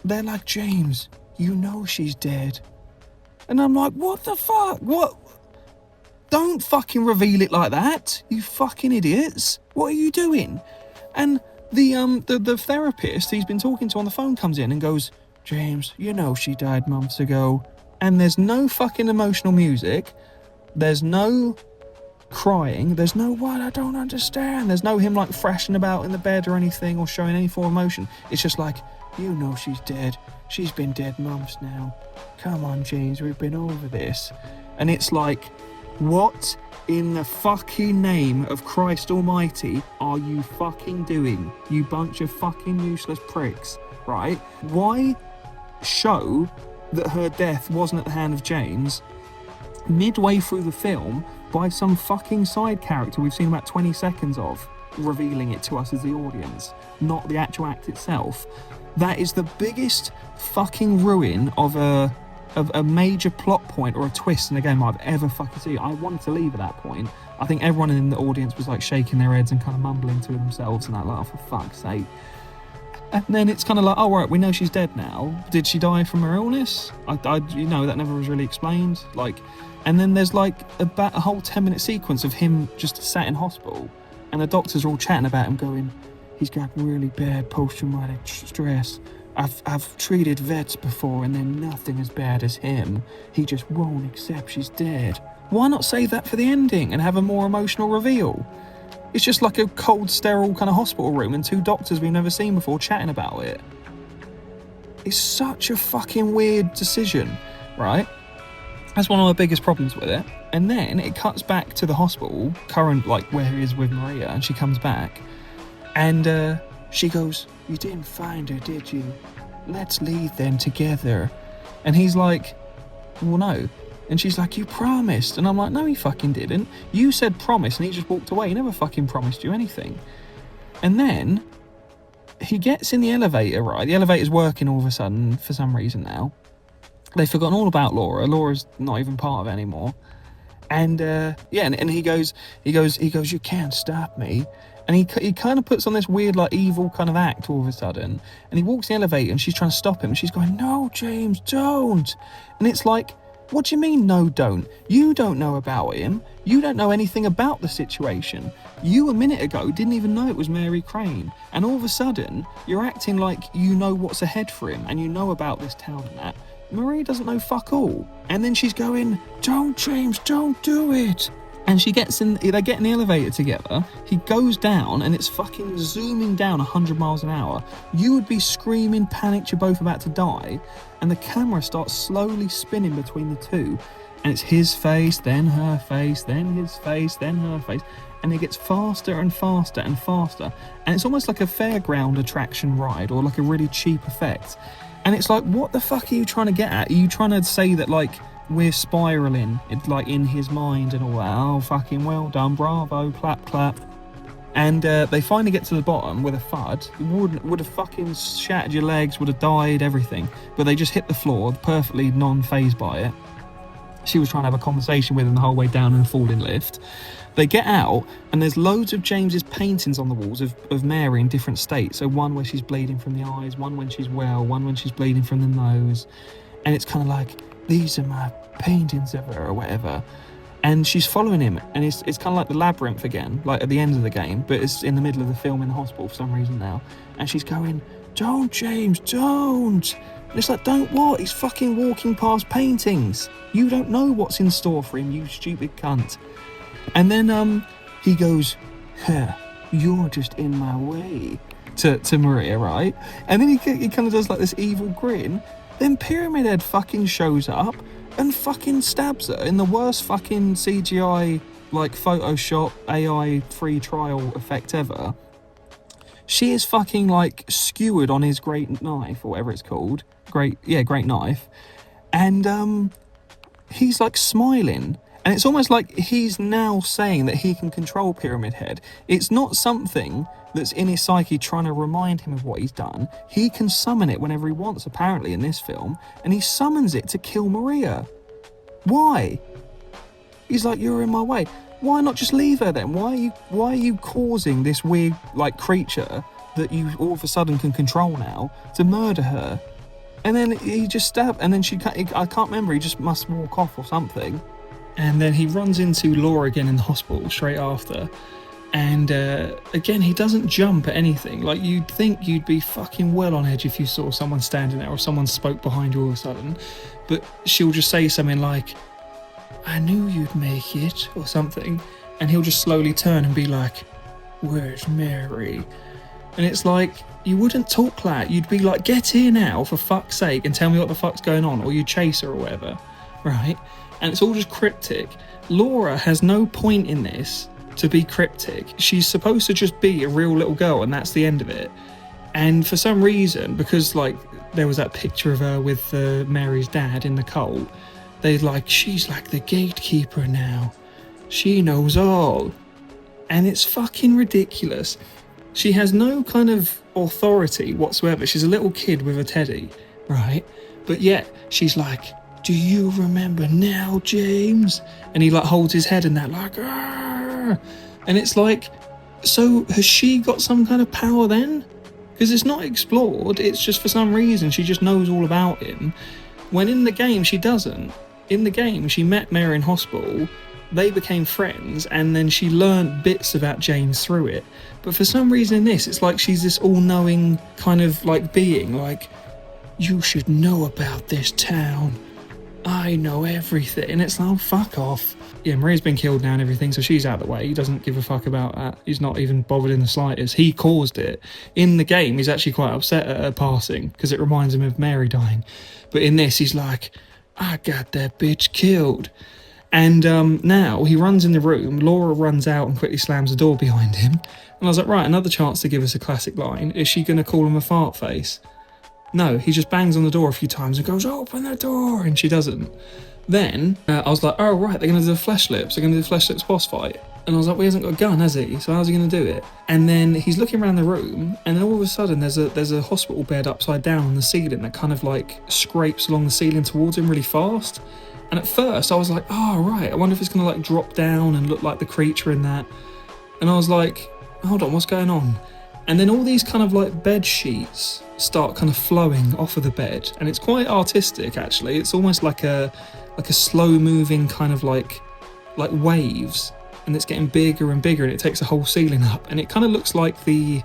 A: they're like, James, you know she's dead. And I'm like, what the fuck? What? Don't fucking reveal it like that, you fucking idiots. What are you doing? And the therapist he's been talking to on the phone comes in and goes, James, you know she died months ago. And there's no fucking emotional music. There's no crying. There's no what, I don't understand. There's no him like thrashing about in the bed or anything or showing any form of emotion. It's just like, you know she's dead. She's been dead months now. Come on, James, we've been over this. And it's like, what in the fucking name of Christ Almighty are you fucking doing? You bunch of fucking useless pricks, right? Why show that her death wasn't at the hand of James midway through the film by some fucking side character we've seen about 20 seconds of, revealing it to us as the audience, not the actual act itself? That is the biggest fucking ruin of a major plot point or a twist in the game I've ever fucking seen. I wanted to leave at that point. I think everyone in the audience was like shaking their heads and kind of mumbling to themselves and like, oh, for fuck's sake. And then it's kind of like, oh, right, we know she's dead now. Did she die from her illness? You know, that never was really explained. Like, and then there's like about a whole 10-minute sequence of him just sat in hospital and the doctors are all chatting about him going, he's got really bad post-traumatic stress. I've treated vets before and they're nothing as bad as him. He just won't accept she's dead. Why not save that for the ending and have a more emotional reveal? It's just like a cold, sterile kind of hospital room and 2 doctors we've never seen before chatting about it. It's such a fucking weird decision, right? That's one of the biggest problems with it. And then it cuts back to the hospital, current, like, where he is with Maria, and she comes back. And she goes, "You didn't find her, did you? Let's leave them together." And he's like, "Well, no." And she's like, "You promised." And I'm like, "No, he fucking didn't. You said promise, and he just walked away. He never fucking promised you anything." And then he gets in the elevator, right? The elevator's working all of a sudden for some reason now. They've forgotten all about Laura. Laura's not even part of it anymore. And and he goes, "You can't stop me." And he kind of puts on this weird, like, evil kind of act all of a sudden. And he walks in the elevator and she's trying to stop him. And she's going, "No, James, don't." And it's like, what do you mean, no, don't? You don't know about him. You don't know anything about the situation. You, a minute ago, didn't even know it was Mary Crane. And all of a sudden, you're acting like you know what's ahead for him and you know about this town and that. Marie doesn't know fuck all. And then she's going, "Don't, James, don't do it." And they get in the elevator together. He goes down and it's fucking zooming down 100 miles an hour. You would be screaming, panicked, you're both about to die. And the camera starts slowly spinning between the two. And it's his face, then her face, then his face, then her face. And it gets faster and faster and faster. And it's almost like a fairground attraction ride or like a really cheap effect. And it's like, what the fuck are you trying to get at? Are you trying to say that, like, we're spiraling, it's like in his mind and all that? Oh, fucking well done, bravo, clap, clap. And they finally get to the bottom with a thud. Would have fucking shattered your legs, would have died, everything. But they just hit the floor, perfectly non-fazed by it. She was trying to have a conversation with him the whole way down in the falling lift. They get out, and there's loads of James's paintings on the walls of Mary in different states. So one where she's bleeding from the eyes, one when she's well, one when she's bleeding from the nose. And it's kind of like, "These are my paintings of her," or whatever. And she's following him, and it's kind of like the labyrinth again, like at the end of the game, but it's in the middle of the film in the hospital for some reason now. And she's going, "Don't, James, don't." And it's like, don't what? He's fucking walking past paintings. You don't know what's in store for him, you stupid cunt. And then he goes, "Huh, you're just in my way," to Maria, right? And then he kind of does like this evil grin. Then Pyramid Head fucking shows up and fucking stabs her in the worst fucking CGI, like, Photoshop AI free trial effect ever. She is fucking, like, skewered on his great knife, or whatever it's called. Great knife. And he's, like, smiling. And it's almost like he's now saying that he can control Pyramid Head. It's not something that's in his psyche trying to remind him of what he's done. He can summon it whenever he wants, apparently, in this film. And he summons it to kill Maria. Why? He's like, "You're in my way." Why not just leave her then? Why are you causing this weird, like, creature that you all of a sudden can control now to murder her? And then he just stabbed, and then I can't remember, he just must walk off or something. And then he runs into Laura again in the hospital straight after. And again, he doesn't jump at anything. Like, you'd think you'd be fucking well on edge if you saw someone standing there or someone spoke behind you all of a sudden. But she'll just say something like, "I knew you'd make it," or something. And he'll just slowly turn and be like, "Where's Mary?" And it's like, you wouldn't talk like that. You'd be like, "Get here now, for fuck's sake, and tell me what the fuck's going on," or you chase her or whatever, right? And it's all just cryptic. Laura has no point in this to be cryptic. She's supposed to just be a real little girl, and that's the end of it. And for some reason, because, like, there was that picture of her with Mary's dad in the cult, they're like, "She's like the gatekeeper now. She knows all." And it's fucking ridiculous. She has no kind of authority whatsoever. She's a little kid with a teddy, right? But yet she's like, "Do you remember now, James?" And he, like, holds his head and that, like, "Arr!" And it's like, so has she got some kind of power then? Because it's not explored. It's just, for some reason, she just knows all about him. When in the game, she doesn't. In the game, she met Mary in hospital, they became friends, and then she learned bits about James through it. But for some reason in this, it's like she's this all-knowing kind of, like, being, like, "You should know about this town. I know everything." And it's like, oh, fuck off. yeah, Maria's been killed now and everything, so she's out of the way. He doesn't give a fuck about that. He's not even bothered in the slightest. He caused it. In the game, he's actually quite upset at her passing because it reminds him of Mary dying. But in this, he's like, I got that bitch killed. And now he runs in the room. Laura runs out and quickly slams the door behind him. And I was like, right, another chance to give us a classic line. Is she going to call him a fart face? No, he just bangs on the door a few times and goes, open the door, and she doesn't. Then I was like, oh right, they're going to do the flesh lips. They're going to do the flesh lips boss fight. And I was like, well, he hasn't got a gun, has he? So how's he going to do it? And then he's looking around the room, and then all of a sudden there's a hospital bed upside down on the ceiling that kind of like scrapes along the ceiling towards him really fast. And at first I was like, oh right, I wonder if it's going to like drop down and look like the creature in that. And I was like, hold on, what's going on? And then all these kind of like bed sheets start kind of flowing off of the bed, and it's quite artistic actually. It's almost like a slow moving kind of like waves, and it's getting bigger and bigger, and it takes the whole ceiling up, and it kind of looks like the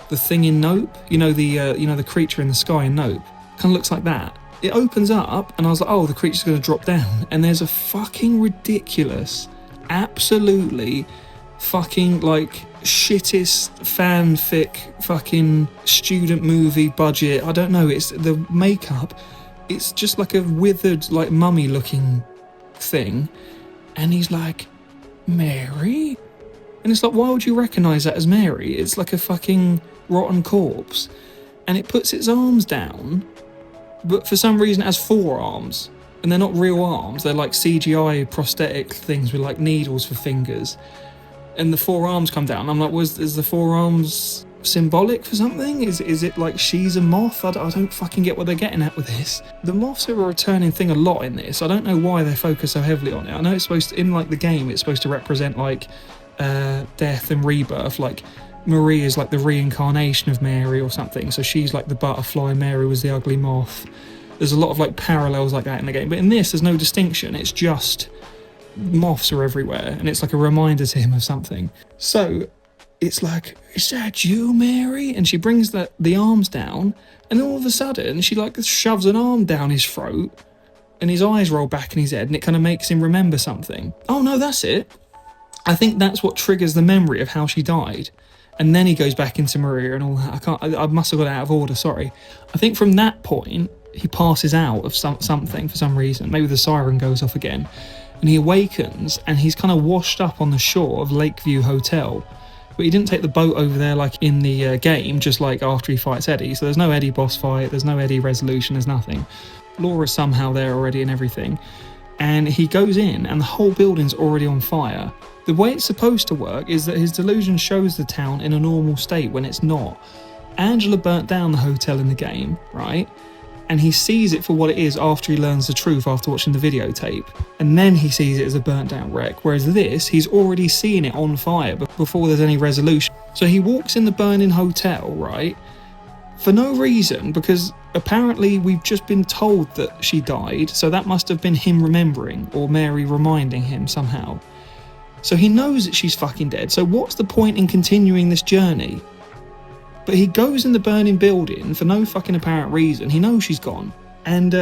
A: thing in Nope, the creature in the sky in Nope. Kind of looks like that. It opens up, and I was like, oh, the creature's going to drop down, and there's a fucking ridiculous, absolutely fucking like shittest fanfic fucking student movie budget. I don't know, it's the makeup. It's just like a withered, like mummy looking thing. And he's like, Mary? And it's like, why would you recognise that as Mary? It's like a fucking rotten corpse. And it puts its arms down, but for some reason it has 4 arms. And they're not real arms, they're like CGI prosthetic things with like needles for fingers. And the 4 arms come down. I'm like, is the 4 arms symbolic for something? Is it like she's a moth? I don't fucking get what they're getting at with this. The moths are a returning thing a lot in this. I don't know why they focus so heavily on it. I know it's supposed to, in like the game, it's supposed to represent like death and rebirth. Like Marie is like the reincarnation of Mary or something. So she's like the butterfly, Mary was the ugly moth. There's a lot of like parallels like that in the game. But in this, there's no distinction. It's just moths are everywhere, and it's like a reminder to him of something. So it's like, is that you, Mary? And she brings the arms down, and all of a sudden she like shoves an arm down his throat, and his eyes roll back in his head, and it kind of makes him remember something. Oh no, that's it. I think that's what triggers the memory of how she died. And then he goes back into Maria and all that. I must have got it out of order, sorry. I think from that point he passes out of something for some reason. Maybe the siren goes off again. And he awakens, and he's kind of washed up on the shore of Lakeview Hotel. But he didn't take the boat over there like in the game, just like after he fights Eddie. So there's no Eddie boss fight, there's no Eddie resolution, there's nothing. Laura's somehow there already and everything. And he goes in, and the whole building's already on fire. The way it's supposed to work is that his delusion shows the town in a normal state when it's not. Angela burnt down the hotel in the game, right? And he sees it for what it is after he learns the truth after watching the videotape. And then he sees it as a burnt down wreck. Whereas this, he's already seen it on fire before there's any resolution. So he walks in the burning hotel, right? For no reason, because apparently we've just been told that she died. So that must have been him remembering, or Mary reminding him somehow. So he knows that she's fucking dead. So what's the point in continuing this journey? But he goes in the burning building for no fucking apparent reason. He knows she's gone. And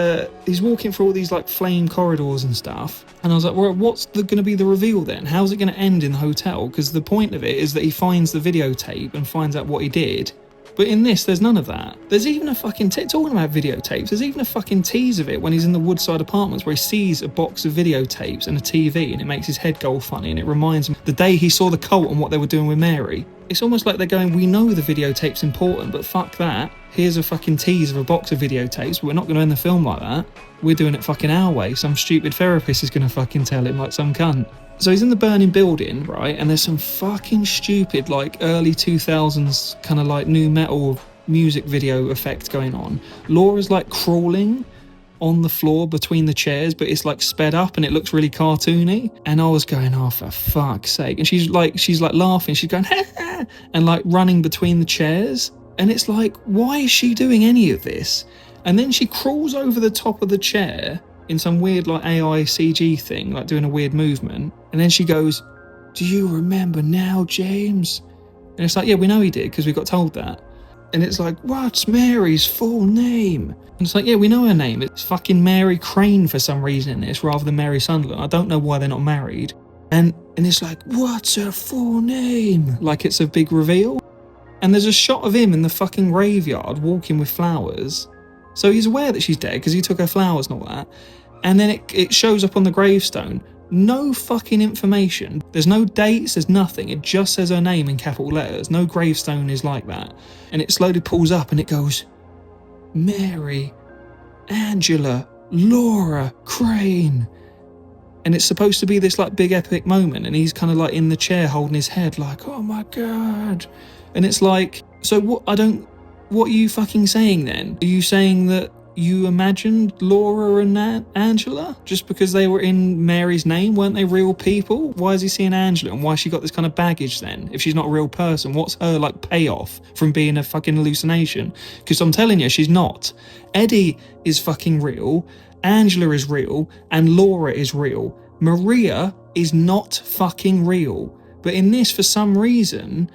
A: he's walking through all these like flame corridors and stuff. And I was like, well, what's going to be the reveal then? How's it going to end in the hotel? Because the point of it is that he finds the videotape and finds out what he did. But in this, there's none of that. There's even a fucking... talking about videotapes, there's even a fucking tease of it when he's in the Woodside Apartments where he sees a box of videotapes and a TV, and it makes his head go all funny, and it reminds him the day he saw the cult and what they were doing with Mary. It's almost like they're going, we know the videotape's important, but fuck that. Here's a fucking tease of a box of videotapes, but we're not going to end the film like that. We're doing it fucking our way. Some stupid therapist is going to fucking tell him like some cunt. So he's in the burning building, right? And there's some fucking stupid, like, early 2000s kind of like new metal music video effect going on. Laura's like crawling on the floor between the chairs, but it's like sped up and it looks really cartoony. And I was going, oh, for fuck's sake. And she's like laughing. She's going, ha ha, and like running between the chairs. And it's like, why is she doing any of this? And then she crawls over the top of the chair in some weird like AI CG thing, like doing a weird movement. And then she goes, do you remember now, James? And it's like, yeah, we know he did because we got told that. And it's like, what's Mary's full name? And it's like, yeah, we know her name. It's fucking Mary Crane for some reason in this, rather than Mary Sunderland. I don't know why they're not married. And it's like, what's her full name? Like it's a big reveal. And there's a shot of him in the fucking graveyard walking with flowers. So he's aware that she's dead because he took her flowers and all that. And then it shows up on the gravestone. No fucking information. There's no dates, there's nothing. It just says her name in capital letters. No gravestone is like that. And it slowly pulls up and it goes, Mary, Angela, Laura, Crane. And it's supposed to be this like big epic moment. And he's kind of like in the chair holding his head like, oh my God. And it's like, so what are you fucking saying then? Are you saying that you imagined Laura and Angela just because they were in Mary's name? Weren't they real people? Why is he seeing Angela, and why has she got this kind of baggage then if she's not a real person? What's her like payoff from being a fucking hallucination? Because I'm telling you, she's not. Eddie is fucking real, Angela is real, and Laura is real. Maria is not fucking real. But in this, for some reason,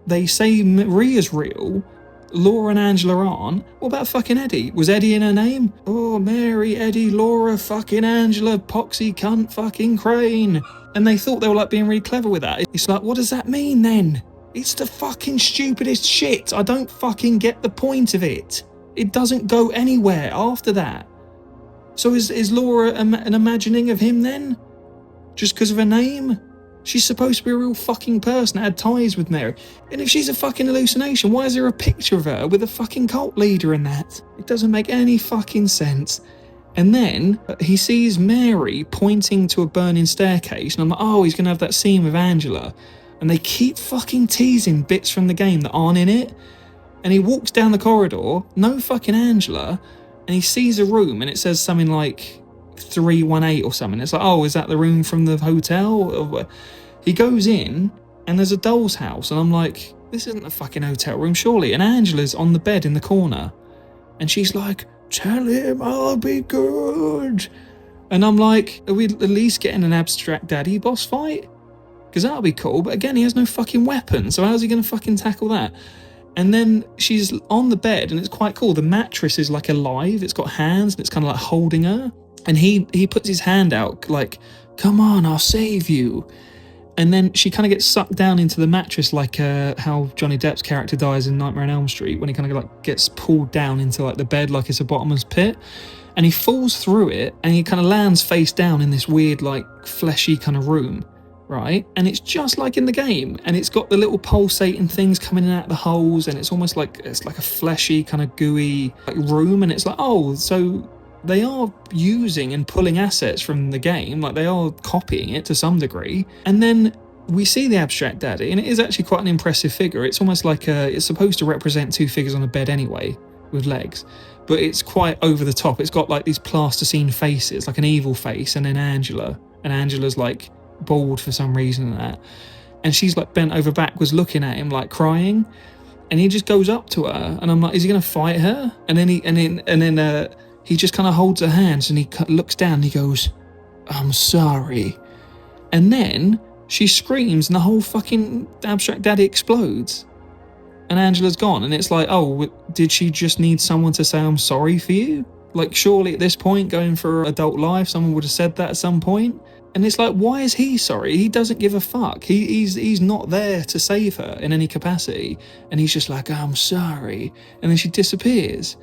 A: they say Maria's real, Laura and Angela aren't. What about fucking Eddie? Was Eddie in her name? Oh, Mary, Eddie, Laura, fucking Angela, Poxy, cunt, fucking Crane. And they thought they were like being really clever with that. It's like, what does that mean then? It's the fucking stupidest shit. I don't fucking get the point of it. It doesn't go anywhere after that. So is Laura an imagining of him then? Just because of her name? She's supposed to be a real fucking person that had ties with Mary. And if she's a fucking hallucination, why is there a picture of her with a fucking cult leader in that? It doesn't make any fucking sense. And then he sees Mary pointing to a burning staircase, and I'm like, oh, he's going to have that scene with Angela. And they keep fucking teasing bits from the game that aren't in it. And he walks down the corridor, no fucking Angela, and he sees a room, and it says something like 318 or something. It's like, oh, is that the room from the hotel? He goes in and there's a doll's house, and I'm like, this isn't a fucking hotel room surely. And Angela's on the bed in the corner and she's like, tell him I'll be good. And I'm like, are we at least getting an abstract daddy boss fight? Because that'll be cool. But again, he has no fucking weapon, so how's he gonna fucking tackle that? And then she's on the bed and it's quite cool. The mattress is like alive, it's got hands and it's kind of like holding her. And he puts his hand out like, come on, I'll save you. And then she kind of gets sucked down into the mattress like how Johnny Depp's character dies in Nightmare on Elm Street, when he kind of like gets pulled down into like the bed like it's a bottomless pit. And he falls through it and he kind of lands face down in this weird like fleshy kind of room, right? And it's just like in the game. And it's got the little pulsating things coming in out of the holes, and it's almost like it's like a fleshy kind of gooey like room. And it's like, oh, so they are using and pulling assets from the game, like they are copying it to some degree. And then we see the abstract daddy, and it is actually quite an impressive figure. It's almost like it's supposed to represent two figures on a bed anyway, with legs, but it's quite over the top. It's got like these plasticine faces, like an evil face, and then Angela, and Angela's like bald for some reason and that, and she's like bent over backwards looking at him like crying, and he just goes up to her, and I'm like, is he gonna fight her? And then he just kind of holds her hands and he looks down and he goes, I'm sorry. And then she screams and the whole fucking abstract daddy explodes. And Angela's gone. And it's like, oh, did she just need someone to say I'm sorry for you? Like, surely at this point, going for adult life, someone would have said that at some point. And it's like, why is he sorry? He doesn't give a fuck. He's not there to save her in any capacity. And he's just like, I'm sorry. And then she disappears.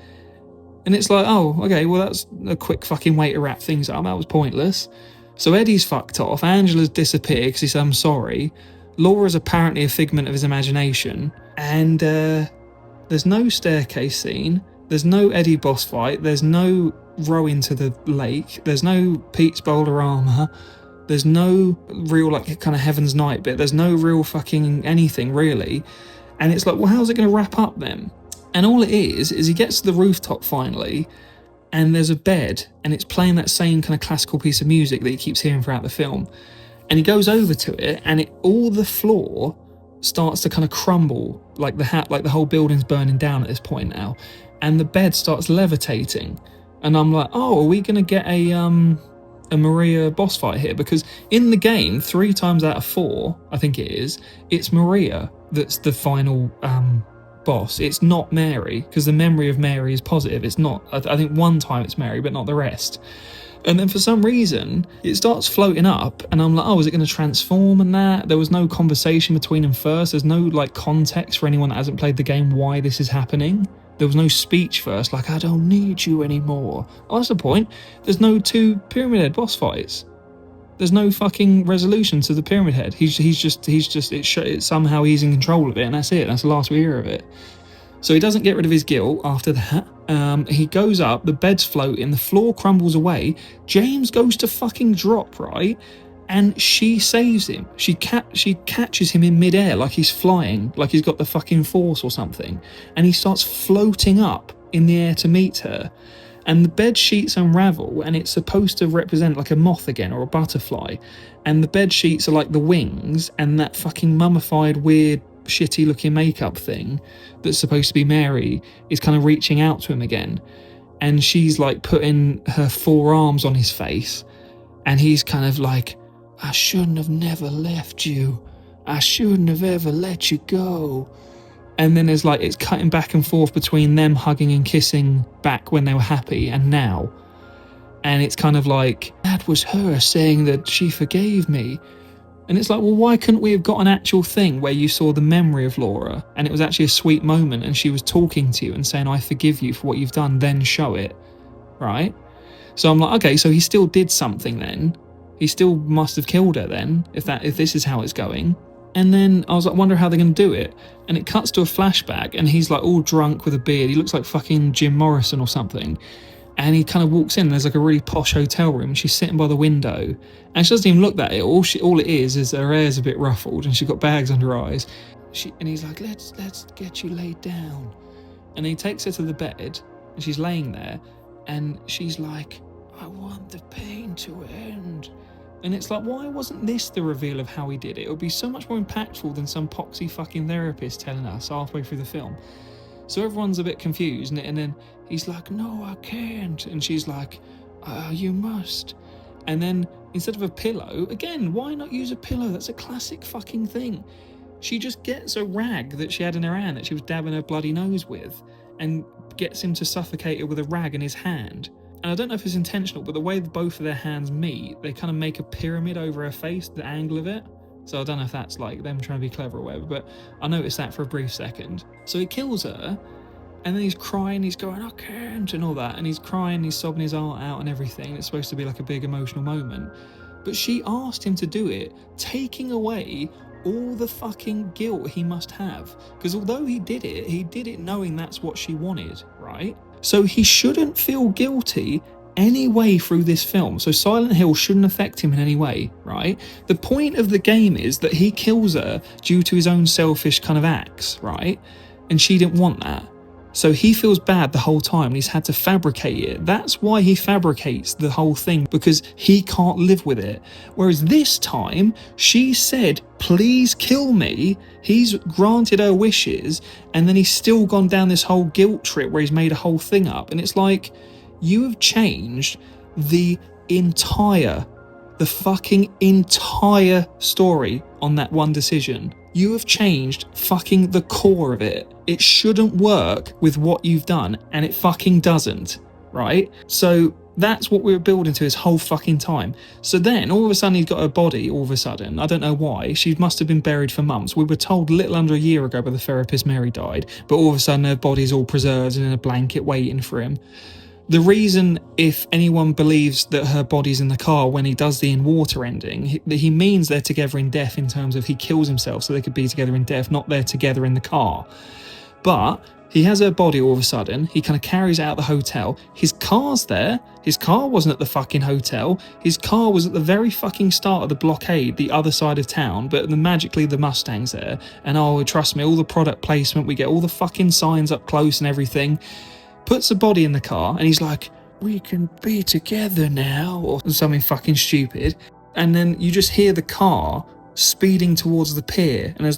A: And it's like, oh, okay, well, that's a quick fucking way to wrap things up. That was pointless. So Eddie's fucked off. Angela's disappeared because he said, I'm sorry. Laura's apparently a figment of his imagination. And there's no staircase scene. There's no Eddie boss fight. There's no rowing to the lake. There's no Pete's bowler armor. There's no real, like, kind of Heaven's Night bit. There's no real fucking anything, really. And it's like, well, how's it going to wrap up then? And all it is he gets to the rooftop finally, and there's a bed, and it's playing that same kind of classical piece of music that he keeps hearing throughout the film. And he goes over to it, and all the floor starts to kind of crumble, like the whole building's burning down at this point now, and the bed starts levitating. And I'm like, oh, are we going to get a Maria boss fight here? Because in the game, 3 times out of 4, I think it is, it's Maria that's the final boss. It's not Mary, because the memory of Mary is positive. It's not. I think one time it's Mary, but not the rest. And then for some reason, it starts floating up, and I'm like, oh, is it going to transform and that? There was no conversation between them first. There's no, like, context for anyone that hasn't played the game why this is happening. There was no speech first, like, I don't need you anymore. Oh, that's the point. There's no 2 Pyramid Head boss fights. There's no fucking resolution to the Pyramid Head. Somehow he's in control of it, and that's it. That's the last we hear of it. So he doesn't get rid of his guilt after that. He goes up, the bed's floating, the floor crumbles away. James goes to fucking drop, right? And she saves him. She catches him in midair like he's flying, like he's got the fucking force or something. And he starts floating up in the air to meet her. And the bed sheets unravel, and it's supposed to represent like a moth again or a butterfly. And the bed sheets are like the wings, and that fucking mummified, weird, shitty looking makeup thing that's supposed to be Mary is kind of reaching out to him again. And she's like putting her 4 arms on his face, and he's kind of like, I shouldn't have never left you. I shouldn't have ever let you go. And then there's like, it's cutting back and forth between them hugging and kissing back when they were happy and now. And it's kind of like, that was her saying that she forgave me. And it's like, well, why couldn't we have got an actual thing where you saw the memory of Laura and it was actually a sweet moment and she was talking to you and saying, I forgive you for what you've done, then show it, right? So I'm like, okay, so he still did something then. He still must have killed her then, if this is how it's going. And then I was like, wonder how they're going to do it. And it cuts to a flashback and he's like all drunk with a beard. He looks like fucking Jim Morrison or something. And he kind of walks in, and there's like a really posh hotel room, and she's sitting by the window, and she doesn't even look that ill. All it is her hair's a bit ruffled, and she's got bags under her eyes. And he's like, let's get you laid down. And he takes her to the bed, and she's laying there, and she's like, I want the pain to end. And it's like, why wasn't this the reveal of how he did it? It would be so much more impactful than some poxy fucking therapist telling us halfway through the film. So everyone's a bit confused, and then he's like, no, I can't. And she's like, you must. And then instead of a pillow, again, why not use a pillow? That's a classic fucking thing. She just gets a rag that she had in her hand that she was dabbing her bloody nose with and gets him to suffocate her with a rag in his hand. And I don't know if it's intentional, but the way both of their hands meet, they kind of make a pyramid over her face, the angle of it. So I don't know if that's like them trying to be clever or whatever, but I noticed that for a brief second. So he kills her, and then he's crying, he's going, I can't, and all that, and he's crying, he's sobbing his heart out and everything. It's supposed to be like a big emotional moment. But she asked him to do it, taking away all the fucking guilt he must have. Because although he did it knowing that's what she wanted, right? So he shouldn't feel guilty any way through this film. So Silent Hill shouldn't affect him in any way, right? The point of the game is that he kills her due to his own selfish kind of acts, right? And she didn't want that. So he feels bad the whole time and he's had to fabricate it. That's why he fabricates the whole thing, because he can't live with it. Whereas this time, she said, please kill me. He's granted her wishes, and then he's still gone down this whole guilt trip where he's made a whole thing up. And it's like, you have changed the fucking entire story on that one decision. You have changed fucking the core of it. It shouldn't work with what you've done, and it fucking doesn't, right? So that's what we were building to this whole fucking time. So then all of a sudden he's got her body, all of a sudden. I don't know why. She must have been buried for months. We were told little under a year ago by the therapist Mary died, but all of a sudden her body's all preserved and in a blanket waiting for him. The reason, if anyone believes that her body's in the car when he does the in water ending, he means they're together in death in terms of he kills himself so they could be together in death, not they're together in the car. But he has her body all of a sudden. He kind of carries out the hotel. His car's there. His car wasn't at the fucking hotel. His car was at the very fucking start of the blockade, the other side of town, but magically the Mustang's there. And oh, trust me, all the product placement, we get all the fucking signs up close and everything. Puts a body in the car and he's like, we can be together now, or something fucking stupid. And then you just hear the car speeding towards the pier, and there's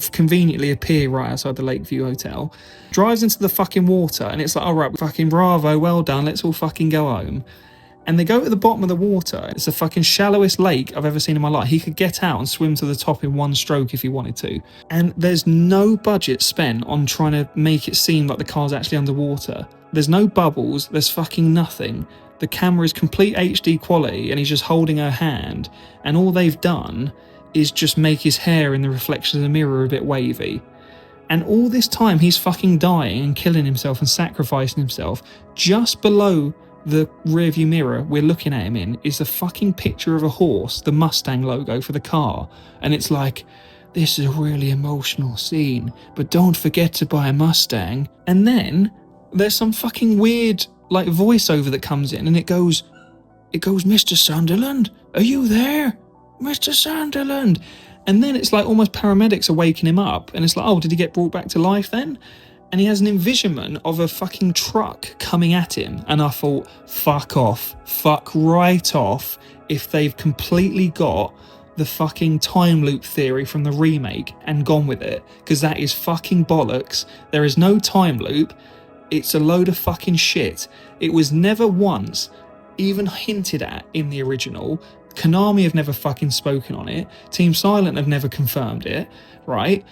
A: conveniently a pier right outside the Lakeview Hotel. Drives into the fucking water, and it's like, all right, fucking bravo, well done, let's all fucking go home. And they go to the bottom of the water. It's the fucking shallowest lake I've ever seen in my life. He could get out and swim to the top in one stroke if he wanted to. And there's no budget spent on trying to make it seem like the car's actually underwater. There's no bubbles, there's fucking nothing. The camera is complete HD quality and he's just holding her hand. And all they've done is just make his hair in the reflection of the mirror a bit wavy. And all this time he's fucking dying and killing himself and sacrificing himself. Just below the rearview mirror we're looking at him in is the fucking picture of a horse, the Mustang logo for the car. And it's like, this is a really emotional scene, but don't forget to buy a Mustang. And then there's some fucking weird like voiceover that comes in and it goes, Mr. Sunderland, are you there? Mr. Sunderland. And then it's like almost paramedics are waking him up and it's like, oh, did he get brought back to life then? And he has an envisionment of a fucking truck coming at him. And I thought, fuck off. Fuck right off if they've completely got the fucking time loop theory from the remake and gone with it. Because that is fucking bollocks. There is no time loop. It's a load of fucking shit. It was never once even hinted at in the original. Konami have never fucking spoken on it. Team Silent have never confirmed it, right?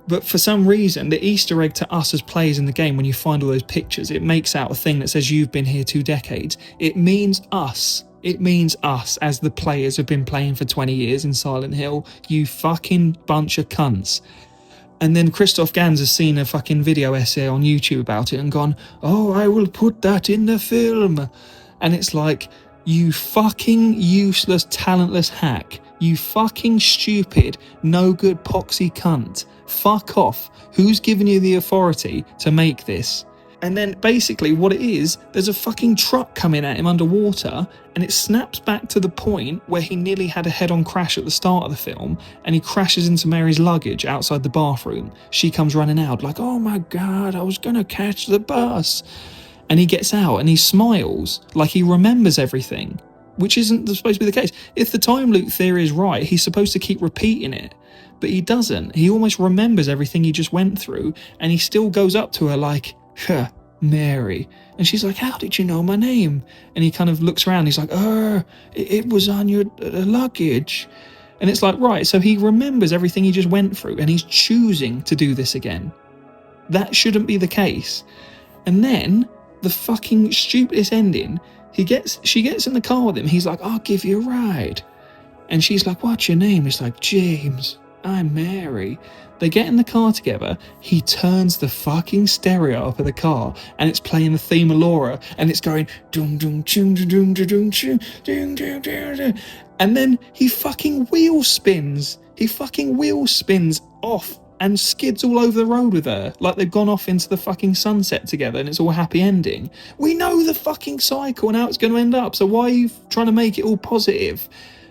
A: But for some reason, the Easter egg to us as players in the game, when you find all those pictures, it makes out a thing that says you've been here 2 decades. It means us. It means us as the players have been playing for 20 years in Silent Hill. You fucking bunch of cunts. And then Christoph Gans has seen a fucking video essay on YouTube about it and gone, oh, I will put that in the film. And it's like, you fucking useless, talentless hack. You fucking stupid, no good poxy cunt. Fuck off. Who's given you the authority to make this? And then basically what it is, there's a fucking truck coming at him underwater and it snaps back to the point where he nearly had a head-on crash at the start of the film and he crashes into Mary's luggage outside the bathroom. She comes running out like, oh my God, I was gonna catch the bus. And he gets out and he smiles like he remembers everything, which isn't supposed to be the case. If the time loop theory is right, he's supposed to keep repeating it. But he doesn't. He almost remembers everything he just went through and he still goes up to her like, huh, Mary. And she's like, how did you know my name? And he kind of looks around. He's like, it was on your luggage. And it's like, right, so he remembers everything he just went through and he's choosing to do this again. That shouldn't be the case. And then the fucking stupidest ending, she gets in the car with him. He's like, I'll give you a ride. And she's like, what's your name? He's like, James. I'm Mary. They get in the car together. He turns the fucking stereo up of the car and it's playing the theme of Laura and it's going dum dum chum dum dum dum chum dum dum dum. And then he fucking wheel spins. He fucking wheel spins off and skids all over the road with her like they've gone off into the fucking sunset together and it's all happy ending. We know the fucking cycle and how it's going to end up, so why are you trying to make it all positive?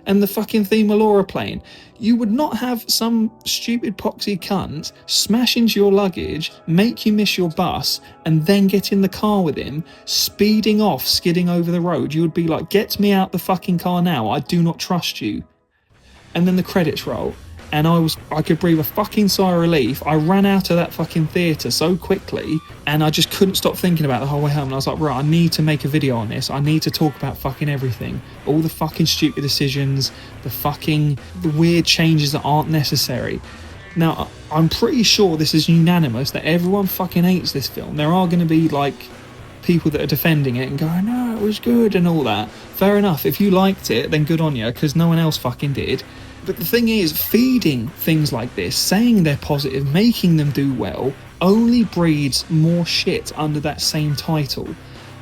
A: And the fucking theme of Laura playing. You would not have some stupid poxy cunt smash into your luggage, make you miss your bus, and then get in the car with him, speeding off, skidding over the road. You would be like, get me out the fucking car now, I do not trust you. And then the credits roll. And I could breathe a fucking sigh of relief. I ran out of that fucking theatre so quickly and I just couldn't stop thinking about it the whole way home. And I was like, right, I need to make a video on this. I need to talk about fucking everything. All the fucking stupid decisions, the weird changes that aren't necessary. Now, I'm pretty sure this is unanimous that everyone fucking hates this film. There are going to be like people that are defending it and going, no, it was good and all that. Fair enough. If you liked it, then good on you, because no one else fucking did. But the thing is, feeding things like this, saying they're positive, making them do well, only breeds more shit under that same title.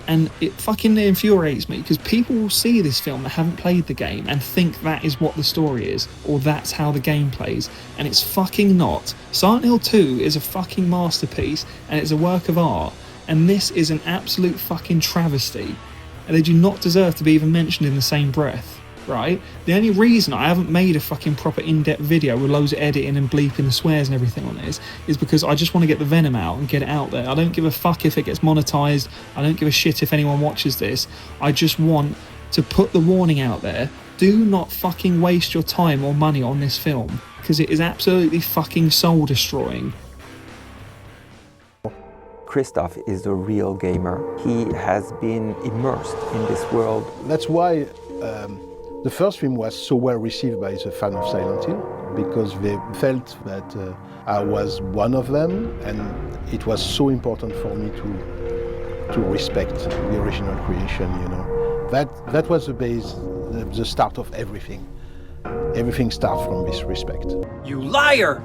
A: And it fucking infuriates me, because people will see this film that haven't played the game and think that is what the story is, or that's how the game plays, and it's fucking not. Silent Hill 2 is a fucking masterpiece, and it's a work of art, and this is an absolute fucking travesty, and they do not deserve to be even mentioned in the same breath. Right? The only reason I haven't made a fucking proper in-depth video with loads of editing and bleeping the swears and everything on this is because I just want to get the venom out and get it out there. I don't give a fuck if it gets monetized. I don't give a shit if anyone watches this. I just want to put the warning out there. Do not fucking waste your time or money on this film, because it is absolutely fucking soul destroying.
B: Christophe is a real gamer. He has been immersed in this world.
C: That's why the first film was so well received by the fans of Silent Hill, because they felt that I was one of them, and it was so important for me to respect the original creation, you know. That was the base, the start of everything. Everything starts from this respect.
D: You liar!